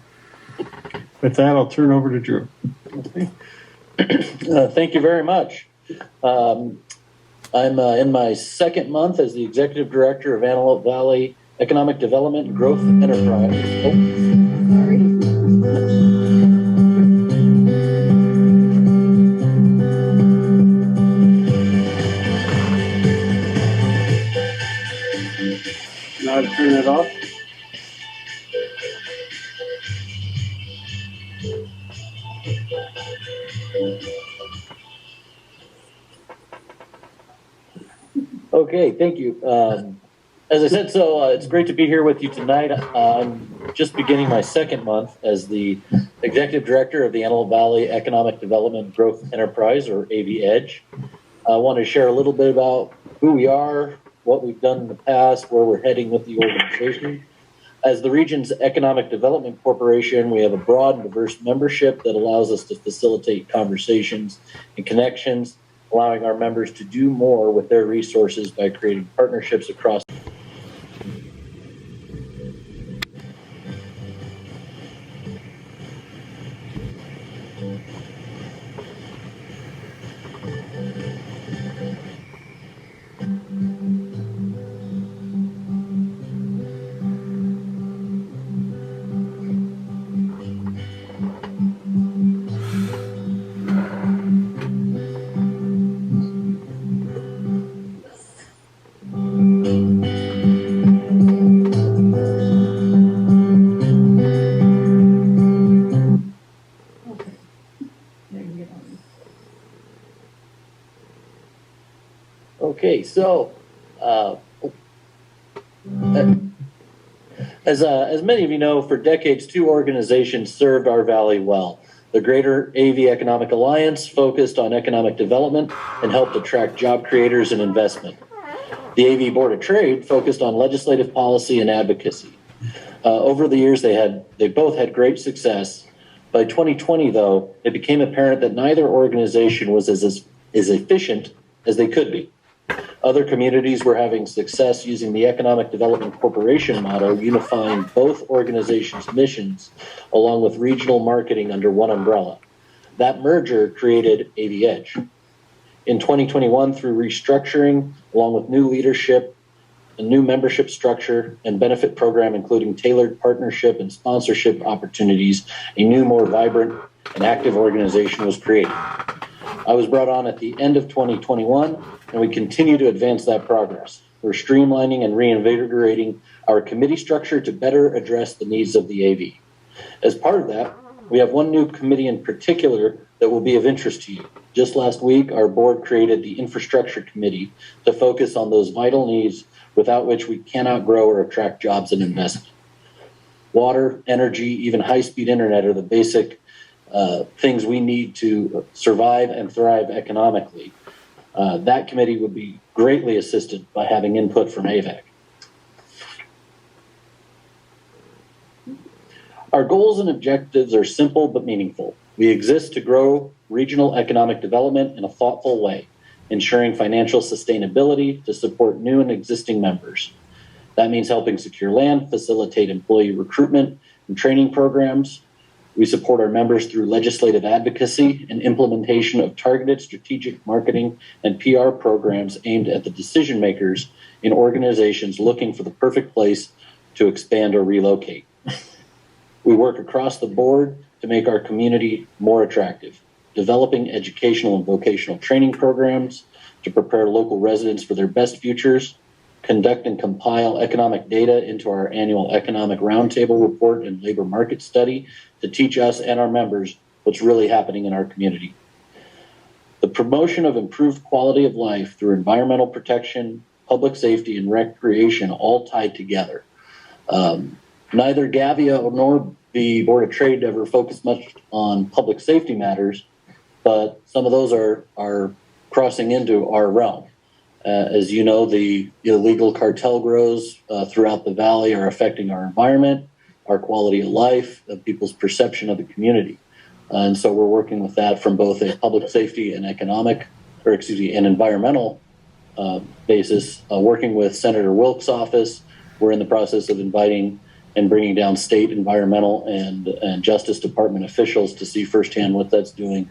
H: With that, I'll turn over to Drew.
P: Thank you very much. I'm in my second month as the Executive Director of Antelope Valley Economic Development and Growth Enterprise.
H: Now turn it off.
P: Okay, thank you. As I said, it's great to be here with you tonight. I'm just beginning my second month as the Executive Director of the Antelope Valley Economic Development Growth Enterprise, or AV Edge. I want to share a little bit about who we are, what we've done in the past, where we're heading with the organization. As the region's economic development corporation, we have a broad and diverse membership that allows us to facilitate conversations and connections, allowing our members to do more with their resources by creating partnerships across. Okay, so as many of you know, for decades, two organizations served our valley well. The Greater AV Economic Alliance focused on economic development and helped attract job creators and investment. The AV Board of Trade focused on legislative policy and advocacy. Over the years, they both had great success. By 2020, though, it became apparent that neither organization was as efficient as they could be. Other communities were having success using the Economic Development Corporation model, unifying both organizations' missions along with regional marketing under one umbrella. That merger created AV Edge. In 2021, through restructuring, along with new leadership, a new membership structure and benefit program, including tailored partnership and sponsorship opportunities, a new, more vibrant and active organization was created. I was brought on at the end of 2021, and we continue to advance that progress. We're streamlining and reinvigorating our committee structure to better address the needs of the AV. As part of that, we have one new committee in particular that will be of interest to you. Just last week, our board created the Infrastructure Committee to focus on those vital needs without which we cannot grow or attract jobs and investment. Water, energy, even high-speed internet are the basic things we need to survive and thrive economically. That committee would be greatly assisted by having input from Avek. Our goals and objectives are simple but meaningful. We exist to grow regional economic development in a thoughtful way, ensuring financial sustainability to support new and existing members. That means helping secure land, facilitate employee recruitment and training programs. We support our members through legislative advocacy and implementation of targeted strategic marketing and PR programs aimed at the decision makers in organizations looking for the perfect place to expand or relocate. We work across the board to make our community more attractive, developing educational and vocational training programs to prepare local residents for their best futures, conduct and compile economic data into our annual economic roundtable report and labor market study to teach us and our members what's really happening in our community. The promotion of improved quality of life through environmental protection, public safety, and recreation all tied together. Neither Gavia nor the Board of Trade ever focused much on public safety matters, but some of those are crossing into our realm. As you know, the illegal cartel grows throughout the valley are affecting our environment, our quality of life, people's perception of the community. And so we're working with that from both a public safety and an environmental basis, working with Senator Wilk's office. We're in the process of inviting and bringing down state environmental and Justice Department officials to see firsthand what that's doing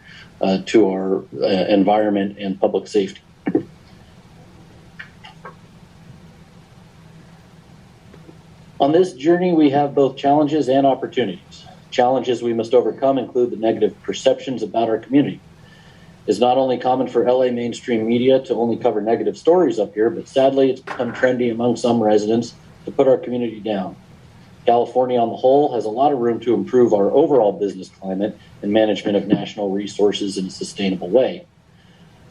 P: to our environment and public safety. On this journey, we have both challenges and opportunities. Challenges we must overcome include the negative perceptions about our community. It's not only common for LA mainstream media to only cover negative stories up here, but sadly it's become trendy among some residents to put our community down. California on the whole has a lot of room to improve our overall business climate and management of national resources in a sustainable way.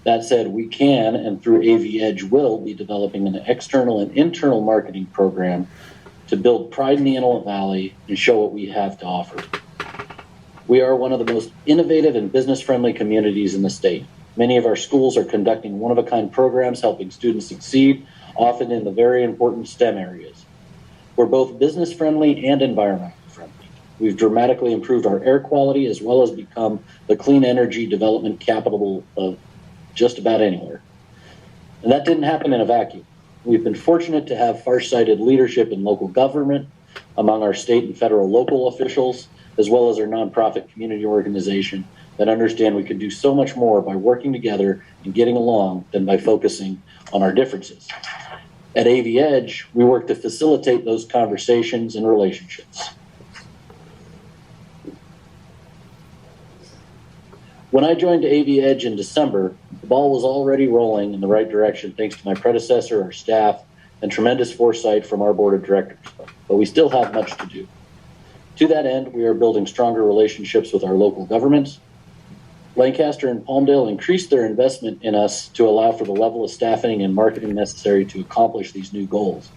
P: That said, we can, and through AV Edge will, be developing an external and internal marketing program to build pride in the Antelope Valley and show what we have to offer. We are one of the most innovative and business-friendly communities in the state. Many of our schools are conducting one-of-a-kind programs helping students succeed, often in the very important STEM areas. We're both business-friendly and environmentally friendly. We've dramatically improved our air quality as well as become the clean energy development capital of just about anywhere. And that didn't happen in a vacuum. We've been fortunate to have far-sighted leadership in local government, among our state and federal local officials, as well as our nonprofit community organization that understand we can do so much more by working together and getting along than by focusing on our differences. At AV Edge, we work to facilitate those conversations and relationships. When I joined AV Edge in December, the ball was already rolling in the right direction thanks to my predecessor, our staff, and tremendous foresight from our board of directors. But we still have much to do. To that end, we are building stronger relationships with our local governments. Lancaster and Palmdale increased their investment in us to allow for the level of staffing and marketing necessary to accomplish these new goals.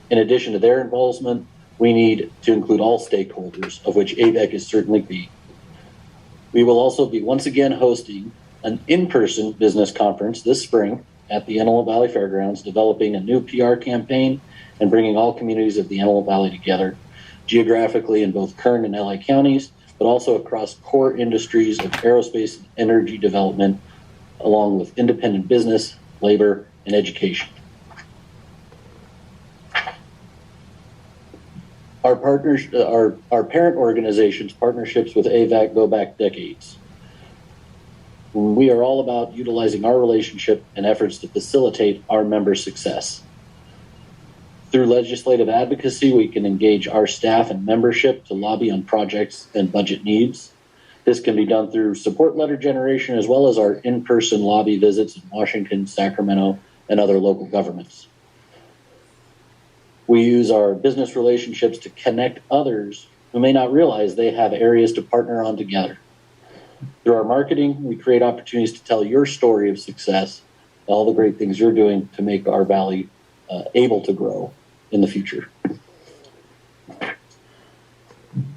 P: In addition to their involvement, we need to include all stakeholders, of which Avek is certainly be. We will also be once again hosting an in-person business conference this spring at the Antelope Valley Fairgrounds, developing a new PR campaign and bringing all communities of the Antelope Valley together, geographically in both Kern and LA counties, but also across core industries of aerospace and energy development, along with independent business, labor, and education. Our partners, our parent organization's partnerships with AVAC go back decades. We are all about utilizing our relationship and efforts to facilitate our members' success. Through legislative advocacy, we can engage our staff and membership to lobby on projects and budget needs. This can be done through support letter generation, as well as our in-person lobby visits in Washington, Sacramento, and other local governments. We use our business relationships to connect others who may not realize they have areas to partner on together. Through our marketing, we create opportunities to tell your story of success, all the great things you're doing to make our valley able to grow in the future.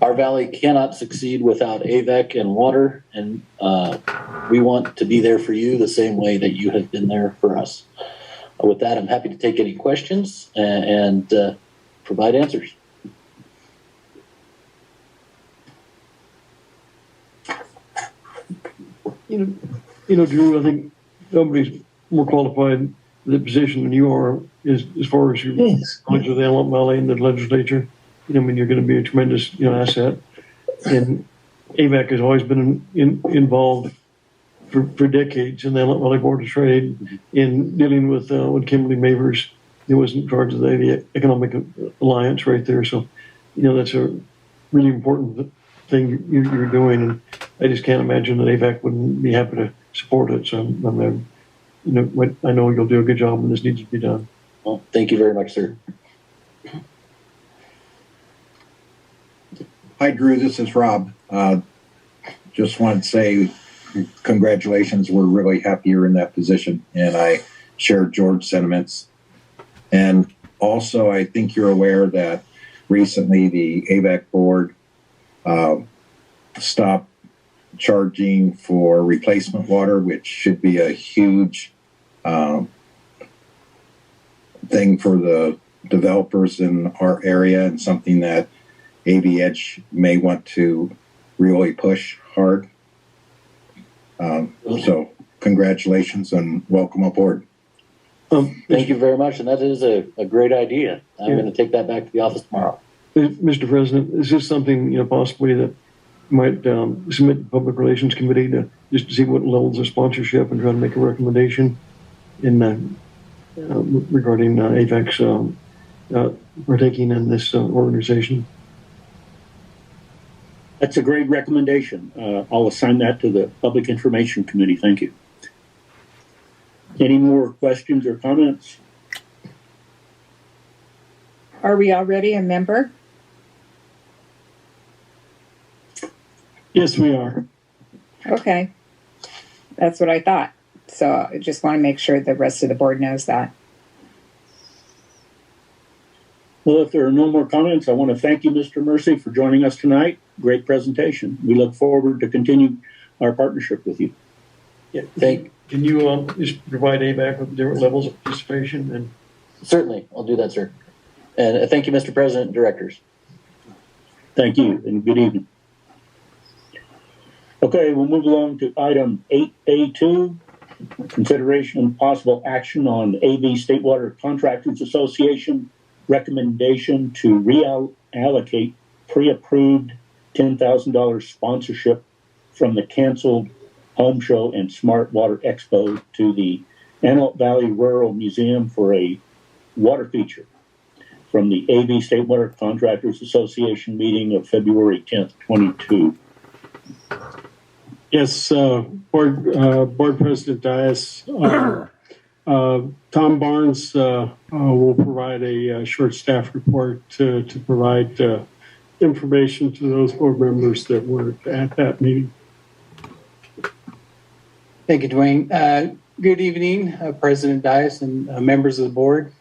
P: Our valley cannot succeed without AVEC and water, and we want to be there for you the same way that you have been there for us. With that, I'm happy to take any questions and provide answers.
K: You know, Drew, I think nobody's more qualified for the position than you are as far as your knowledge of the Antelope Valley and the legislature. You know, I mean, you're going to be a tremendous, asset. And AVAC has always been involved for decades in the Antelope Valley Board of Trade in dealing with Kimberly Mavers, who was in charge of the Economic Alliance right there. So, that's a really important thing you're doing. And I just can't imagine that AVAC wouldn't be happy to support it. So, I know you'll do a good job when this needs to be done.
P: Well, thank you very much, sir.
O: Hi, Drew. This is Rob. Just wanted to say congratulations. We're really happy you're in that position. And I share George's sentiments. And also, I think you're aware that recently the AVAC board stopped charging for replacement water, which should be a huge thing for the developers in our area, and something that AV Edge may want to really push hard. So congratulations and welcome aboard.
P: Thank you very much, and that is a great idea. I'm going to take that back to the office tomorrow.
K: Mr. President, is this something possibly that you might submit to the Public Relations Committee to just to see what levels of sponsorship and try to make a recommendation in regarding AVAC's partaking in this organization?
A: That's a great recommendation. I'll assign that to the Public Information Committee. Thank you. Any more questions or comments?
D: Are we already a member?
H: Yes, we are.
D: Okay. That's what I thought. So I just want to make sure the rest of the board knows that.
A: Well, if there are no more comments, I want to thank you, Mr. Mercy, for joining us tonight. Great presentation. We look forward to continue our partnership with you.
K: Yeah, can you just provide AVAC with different levels of participation? And
P: certainly, I'll do that, sir. And thank you, Mr. President and directors.
A: Thank you, and good evening. Okay, we'll move along to item 8A2, consideration and possible action on AV State Water Contractors Association recommendation to reallocate pre-approved $10,000 sponsorship from the canceled Home Show and Smart Water Expo to the Antelope Valley Rural Museum for a water feature from the AV State Water Contractors Association meeting of February 10th, 22.
H: Yes, Board President Dias, Tom Barnes will provide a short staff report to provide information to those board members that were at that meeting.
Q: Thank you, Dwayne. Good evening, President Dias and members of the board.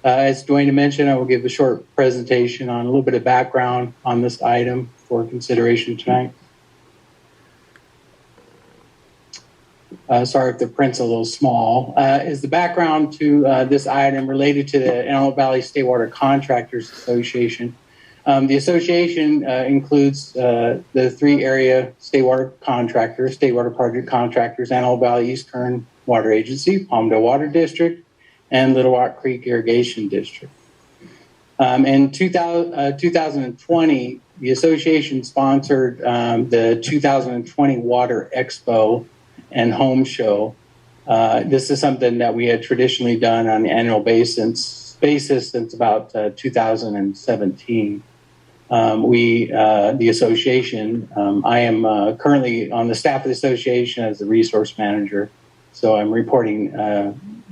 Q: As Dwayne mentioned, I will give a short presentation on a little bit of background on this item for consideration tonight. Sorry if the print's a little small. Is the background to this item related to the Antelope Valley State Water Contractors Association. The association includes the three area state water contractors, state water project contractors, Antelope Valley East Kern Water Agency, Palmdale Water District, and Little Rock Creek Irrigation District. In 2020, the association sponsored the 2020 Water Expo and Home Show. This is something that we had traditionally done on an annual basis since about 2017. The association, I am currently on the staff of the association as the resource manager. So I'm reporting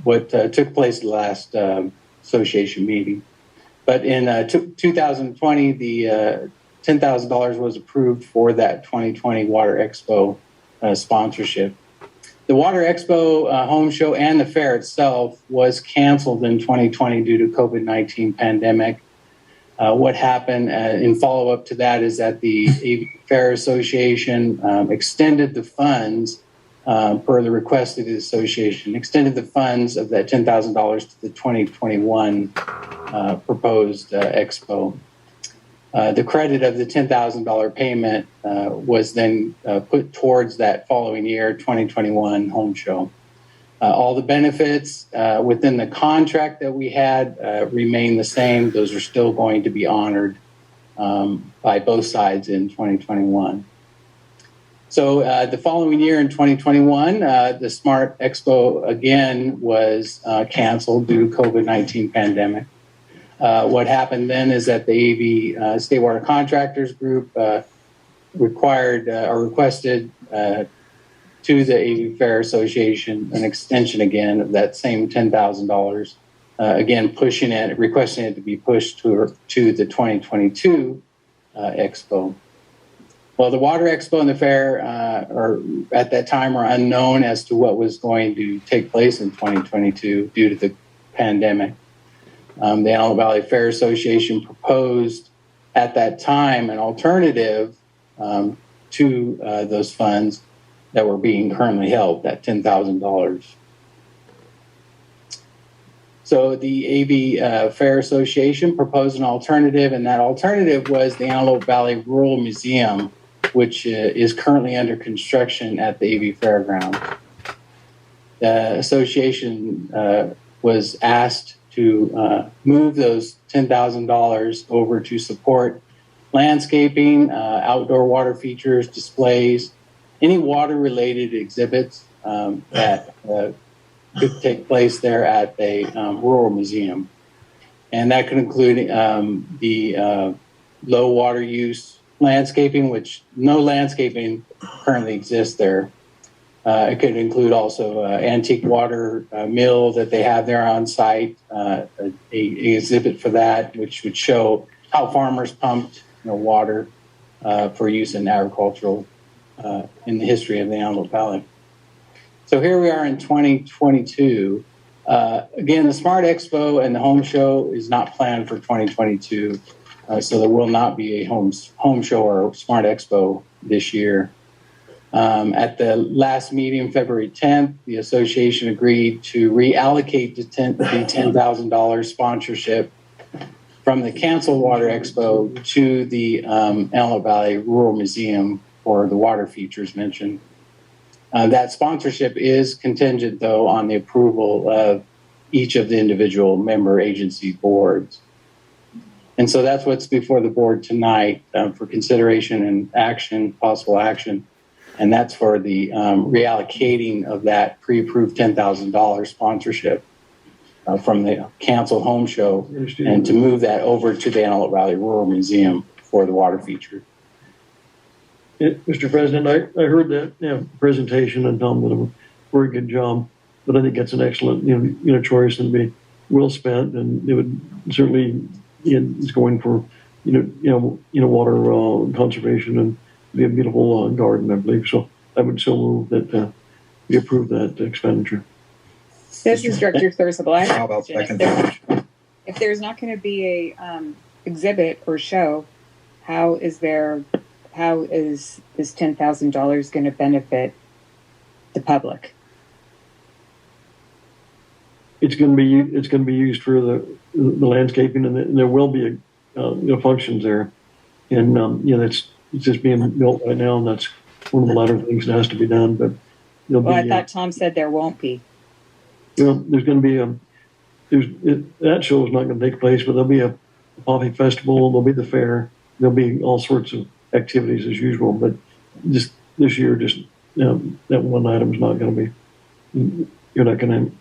Q: what took place at the last association meeting. But in 2020, the $10,000 was approved for that 2020 Water Expo sponsorship. The Water Expo Home Show and the fair itself was canceled in 2020 due to COVID-19 pandemic. What happened in follow-up to that is that the AV Fair Association extended the funds per the request of the association, extended the funds of that $10,000 to the 2021 proposed expo. The credit of the $10,000 payment was then put towards that following year, 2021 home show. All the benefits within the contract that we had remain the same. Those are still going to be honored by both sides in 2021. So the following year in 2021, the Smart Expo again was canceled due to COVID-19 pandemic. What happened then is that the AV State Water Contractors Group requested to the AV Fair Association an extension again of that same $10,000, again requesting it to be pushed to the 2022 Expo. Well, the Water Expo and the fair at that time were unknown as to what was going to take place in 2022 due to the pandemic. The Antelope Valley Fair Association proposed at that time an alternative to those funds that were being currently held, that $10,000. So the AV Fair Association proposed an alternative, and that alternative was the Antelope Valley Rural Museum, which is currently under construction at the AV Fairground. The association was asked to move those $10,000 over to support landscaping, outdoor water features, displays, any water-related exhibits that could take place there at a rural museum. And that could include the low water use landscaping, which no landscaping currently exists there. It could include also antique water mill that they have there on site, a exhibit for that, which would show how farmers pumped water for use in agricultural in the history of the Antelope Valley. So here we are in 2022. Again, the Smart Expo and the Home Show is not planned for 2022, so there will not be a home show or Smart Expo this year. At the last meeting, February 10th, the association agreed to reallocate the $10,000 sponsorship from the canceled Water Expo to the Antelope Valley Rural Museum for the water features mentioned. That sponsorship is contingent, though, on the approval of each of the individual member agency boards. And so that's what's before the board tonight for consideration and action, possible action. And that's for the reallocating of that pre-approved $10,000 sponsorship from the canceled home show and to move that over to the Antelope Valley Rural Museum for the water feature.
K: Yeah, Mr. President, I heard that presentation and Tom did a very good job, but I think that's an excellent choice and be well spent, and it would certainly it's going for water conservation and be a beautiful garden, I believe. So I would so move that we approve that expenditure.
D: This is Director Thursable. I have a
O: How about
D: question.
O: second?
D: If there's not going to be a exhibit or show, how is this $10,000 going to benefit the public?
K: It's going to be used for the landscaping, and there will be functions there, and it's just being built right now, and that's one of the latter things that has to be done. But
D: I thought Tom said there won't be.
K: There's going to be that show is not going to take place, but there'll be a poppy festival, there'll be the fair, there'll be all sorts of activities as usual. But just this year, that one item is not going to be. You're not going to.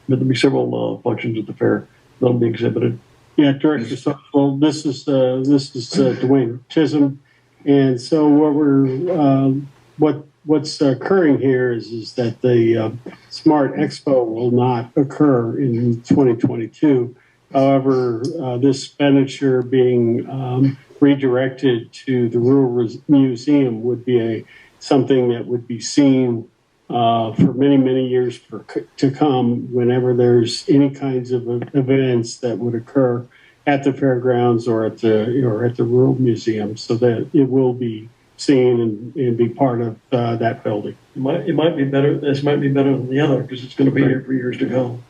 K: But there'll be several functions at the fair that'll be exhibited.
H: Yeah, Director Sutherland, this is Dwayne Chisholm, and so what's occurring here is that the Smart Expo will not occur in 2022. However, this expenditure being redirected to the Rural Museum would be something that would be seen for many, many years to come whenever there's any kinds of events that would occur at the fairgrounds or at the Rural Museum, so that it will be seen and be part of that building.
K: It might be better. This might be better than the other because it's going to be here for years to come.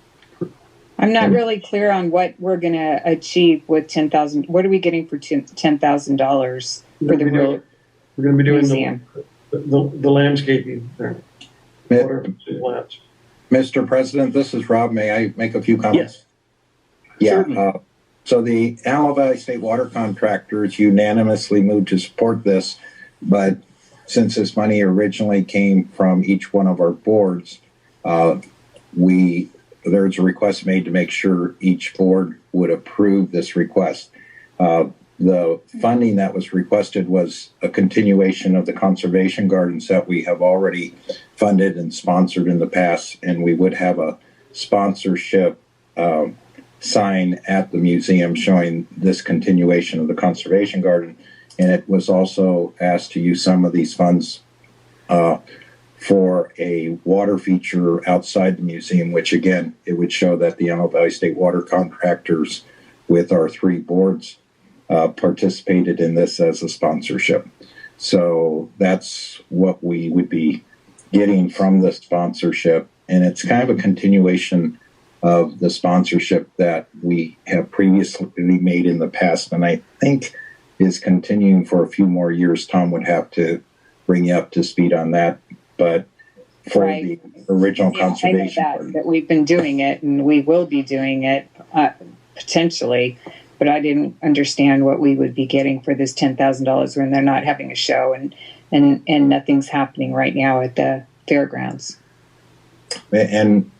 D: I'm not really clear on what we're going to achieve with $10,000. What are we getting for $10,000 for the Rural
K: We're going to be doing
D: Museum?
K: the landscaping there.
O: Mr. President, this is Rob. May I make a few comments?
H: Yes.
O: Yeah. So the Antelope Valley State Water Contractors unanimously moved to support this, but since this money originally came from each one of our boards, there's a request made to make sure each board would approve this request. The funding that was requested was a continuation of the conservation gardens that we have already funded and sponsored in the past, and we would have a sponsorship sign at the museum showing this continuation of the conservation garden. And it was also asked to use some of these funds for a water feature outside the museum, which again, it would show that the Antelope Valley State Water Contractors with our three boards participated in this as a sponsorship. So that's what we would be getting from the sponsorship. And it's kind of a continuation of the sponsorship that we have previously made in the past. And I think is continuing for a few more years. Tom would have to bring you up to speed on that. But for the original conservation
D: I know that we've been doing it and we will be doing it potentially, but I didn't understand what we would be getting for this $10,000 when they're not having a show and nothing's happening right now at the fairgrounds.
O: And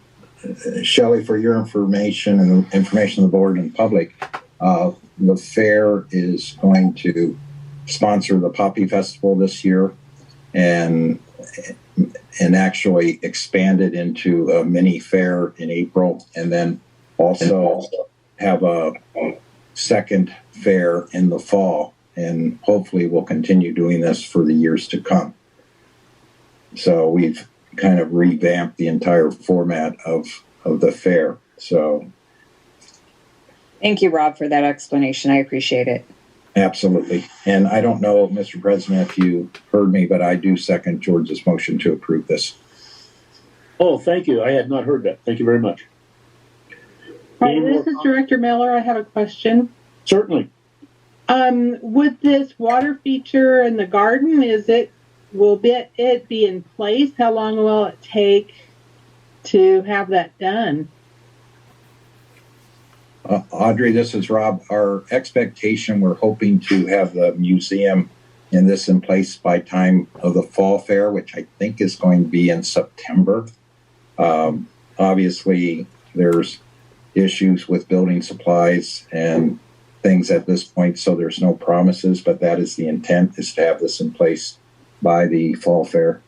O: Shelley, for your information and the information of the board and public, the fair is going to sponsor the Poppy Festival this year and actually expand it into a mini fair in April, and then also have a second fair in the fall, and hopefully we'll continue doing this for the years to come. So we've kind of revamped the entire format of the fair. So
D: thank you, Rob, for that explanation. I appreciate it.
O: Absolutely. And I don't know, Mr. President, if you heard me, but I do second George's motion to approve this.
A: Oh, thank you. I had not heard that. Thank you very much.
I: Hi, this is Director Miller. I have a question.
A: Certainly.
I: With this water feature in the garden, will it be in place? How long will it take to have that done?
O: Audrey, this is Rob. Our expectation, we're hoping to have the museum in place by time of the fall fair, which I think is going to be in September. Obviously, there's issues with building supplies and things at this point, so there's no promises, but that is the intent, is to have this in place by the fall fair.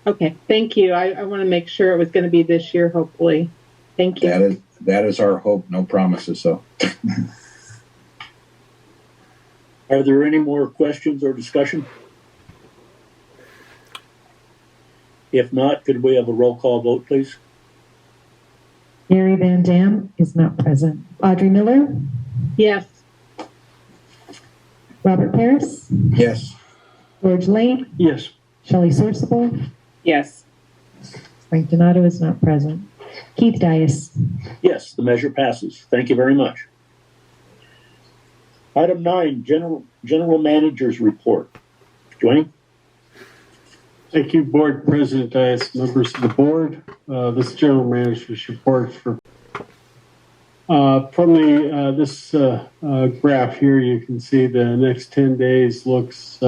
I: Okay, thank you. I want to make sure it was going to be this year, hopefully. Thank you.
O: That is our hope. No promises, though.
A: Are there any more questions or discussion? If not, could we have a roll call vote, please?
B: Gary Van Dam is not present. Audrey Miller?
I: Yes.
B: Robert Paris?
O: Yes.
B: George Lane?
K: Yes.
B: Shelley Sourceable?
D: Yes.
B: Frank Donato is not present. Keith Dias?
A: Yes, the measure passes. Thank you very much. Item 9, General Manager's Report. Dwayne?
H: Thank you, Board President Dias, members of the board. This General Manager's Report from this graph here, you can see the next 10 days looks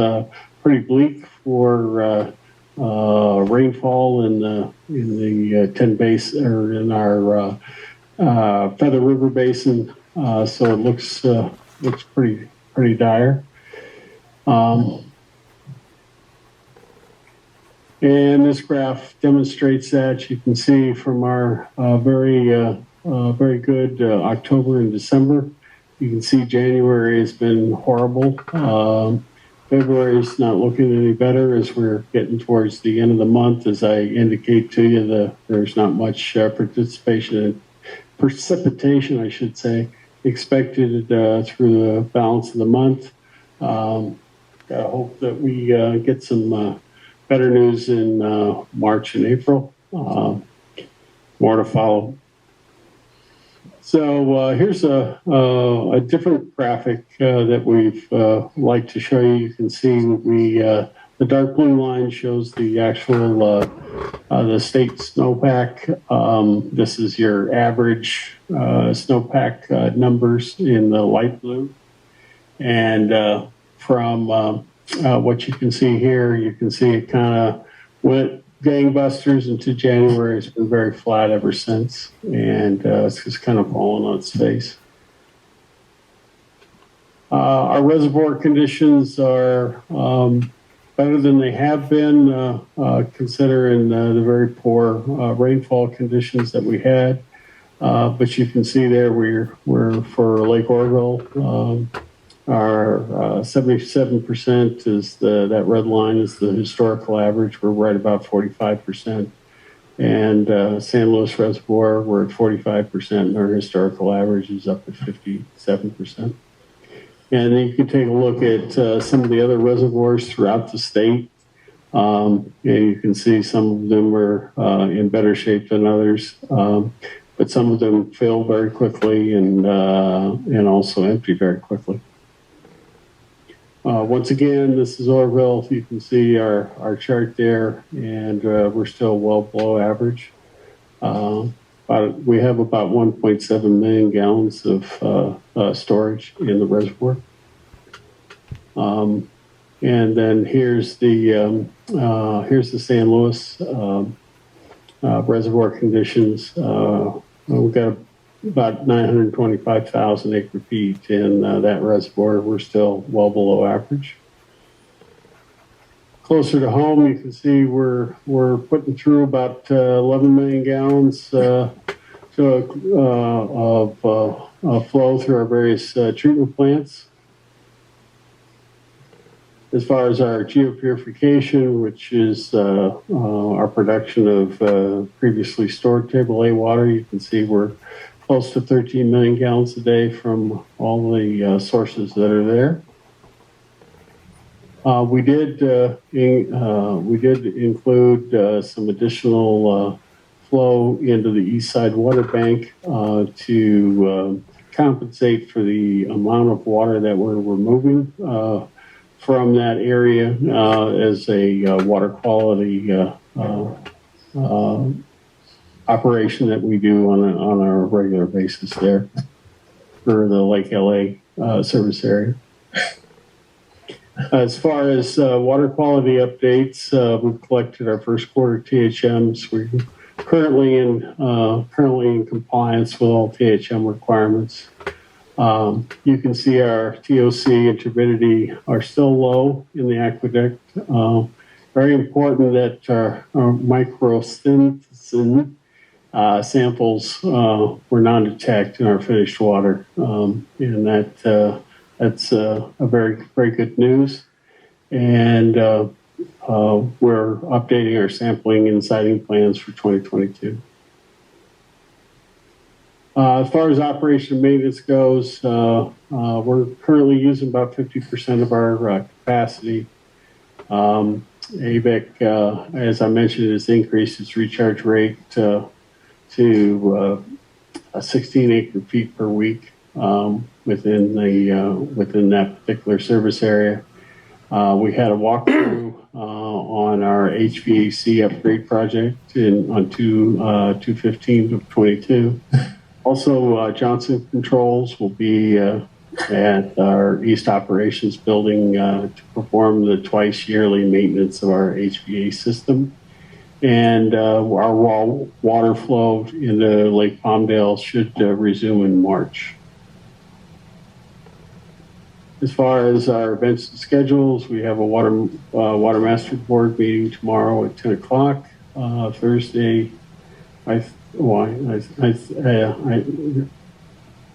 H: pretty bleak for rainfall in the 10 base or in our Feather River Basin. So it looks pretty dire. And this graph demonstrates that. You can see from our very good October and December. You can see January has been horrible. February is not looking any better as we're getting towards the end of the month. As I indicate to you, there's not much precipitation, I should say, expected through the balance of the month. I hope that we get some better news in March and April. More to follow. So here's a different graphic that we've liked to show you. You can see the dark blue line shows the actual the state snowpack. This is your average snowpack numbers in the light blue, and from what you can see here, you can see it kind of went gangbusters into January. It's been very flat ever since, and it's just kind of fallen on its face. Our reservoir conditions are better than they have been, considering the very poor rainfall conditions that we had. But you can see there we're for Lake Oroville. Our 77% is that red line is the historical average. We're right about 45%. And San Luis Reservoir, we're at 45%, and our historical average is up at 57%. And then you can take a look at some of the other reservoirs throughout the state. And you can see some of them are in better shape than others. But some of them fill very quickly and also empty very quickly. Once again, this is Oroville. You can see our chart there, and we're still well below average. We have about 1.7 million gallons of storage in the reservoir. And then here's the San Luis reservoir conditions. We've got about 925,000 acre feet in that reservoir. We're still well below average. Closer to home, you can see we're putting through about 11 million gallons of flow through our various treatment plants. As far as our geopurification, which is our production of previously stored table A water, you can see we're close to 13 million gallons a day from all the sources that are there. We did include some additional flow into the East Side Waterbank to compensate for the amount of water that we're removing from that area as a water quality operation that we do on a regular basis there for the Lake LA service area. As far as water quality updates, we've collected our first quarter THMs. We're currently in compliance with all THM requirements. You can see our TOC and turbidity are still low in the aqueduct. Very important that our microcystin samples were non-detect in our finished water, and that's a very, very good news. And we're updating our sampling and siting plans for 2022. As far as operation and maintenance goes, we're currently using about 50% of our capacity. Avek, as I mentioned, has increased its recharge rate to 16 acre feet per week within that particular service area. We had a walkthrough on our HVAC upgrade project on 2/15 of 22. Also, Johnson Controls will be at our East Operations building to perform the twice yearly maintenance of our HVAC system. And our water flow into Lake Palmdale should resume in March. As far as our events and schedules, we have a Water Master Board meeting tomorrow at 10 o'clock. Thursday,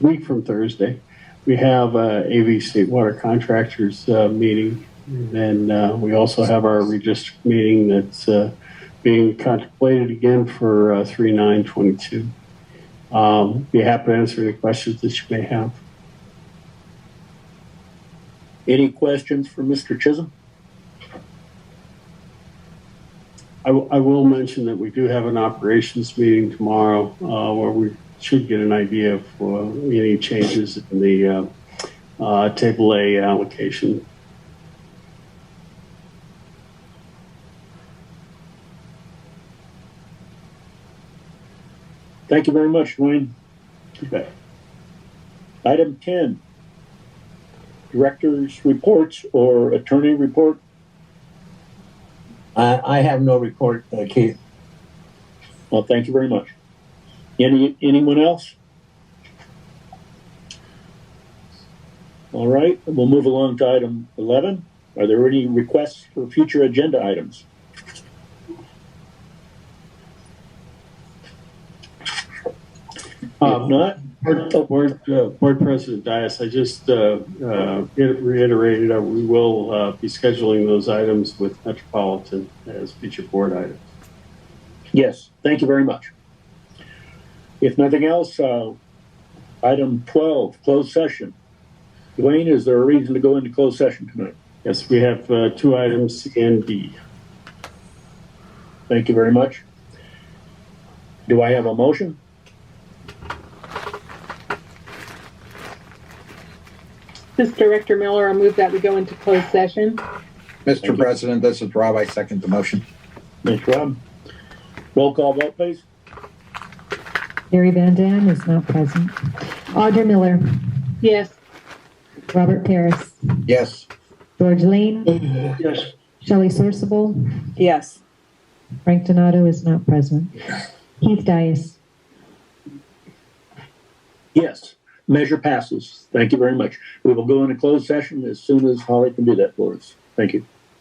H: week from Thursday, we have AV State Water Contractors meeting. And then we also have our redistrict meeting that's being contemplated again for 3/9/22. Be happy to answer any questions that you may have.
A: Any questions for Mr. Chisholm?
H: I will mention that we do have an operations meeting tomorrow where we should get an idea of any changes in the Table A allocation.
A: Thank you very much, Dwayne. Okay. Item 10, Director's reports or attorney report.
O: I have no report, Keith.
A: Well, thank you very much. Anyone else? All right, we'll move along to item 11. Are there any requests for future agenda items? If not,
H: Board President Dias, I just reiterated we will be scheduling those items with Metropolitan as future board items.
A: Yes, thank you very much. If nothing else, item 12, closed session. Dwayne, is there a reason to go into closed session tonight?
H: Yes, we have 2 items, C and D.
A: Thank you very much. Do I have a motion?
I: This is Director Miller. I move that we go into closed session.
O: Mr. President, this is Rob. I second the motion.
A: Thanks, Rob. Roll call vote, please.
B: Gary Van Dam is not present. Audra Miller.
I: Yes.
B: Robert Paris.
O: Yes.
B: George Lane.
C: Yes.
B: Shelley Sorsable.
D: Yes.
B: Frank Donato is not present. Keith Dias.
A: Yes. Measure passes. Thank you very much. We will go into closed session as soon as Holly can do that for us. Thank you.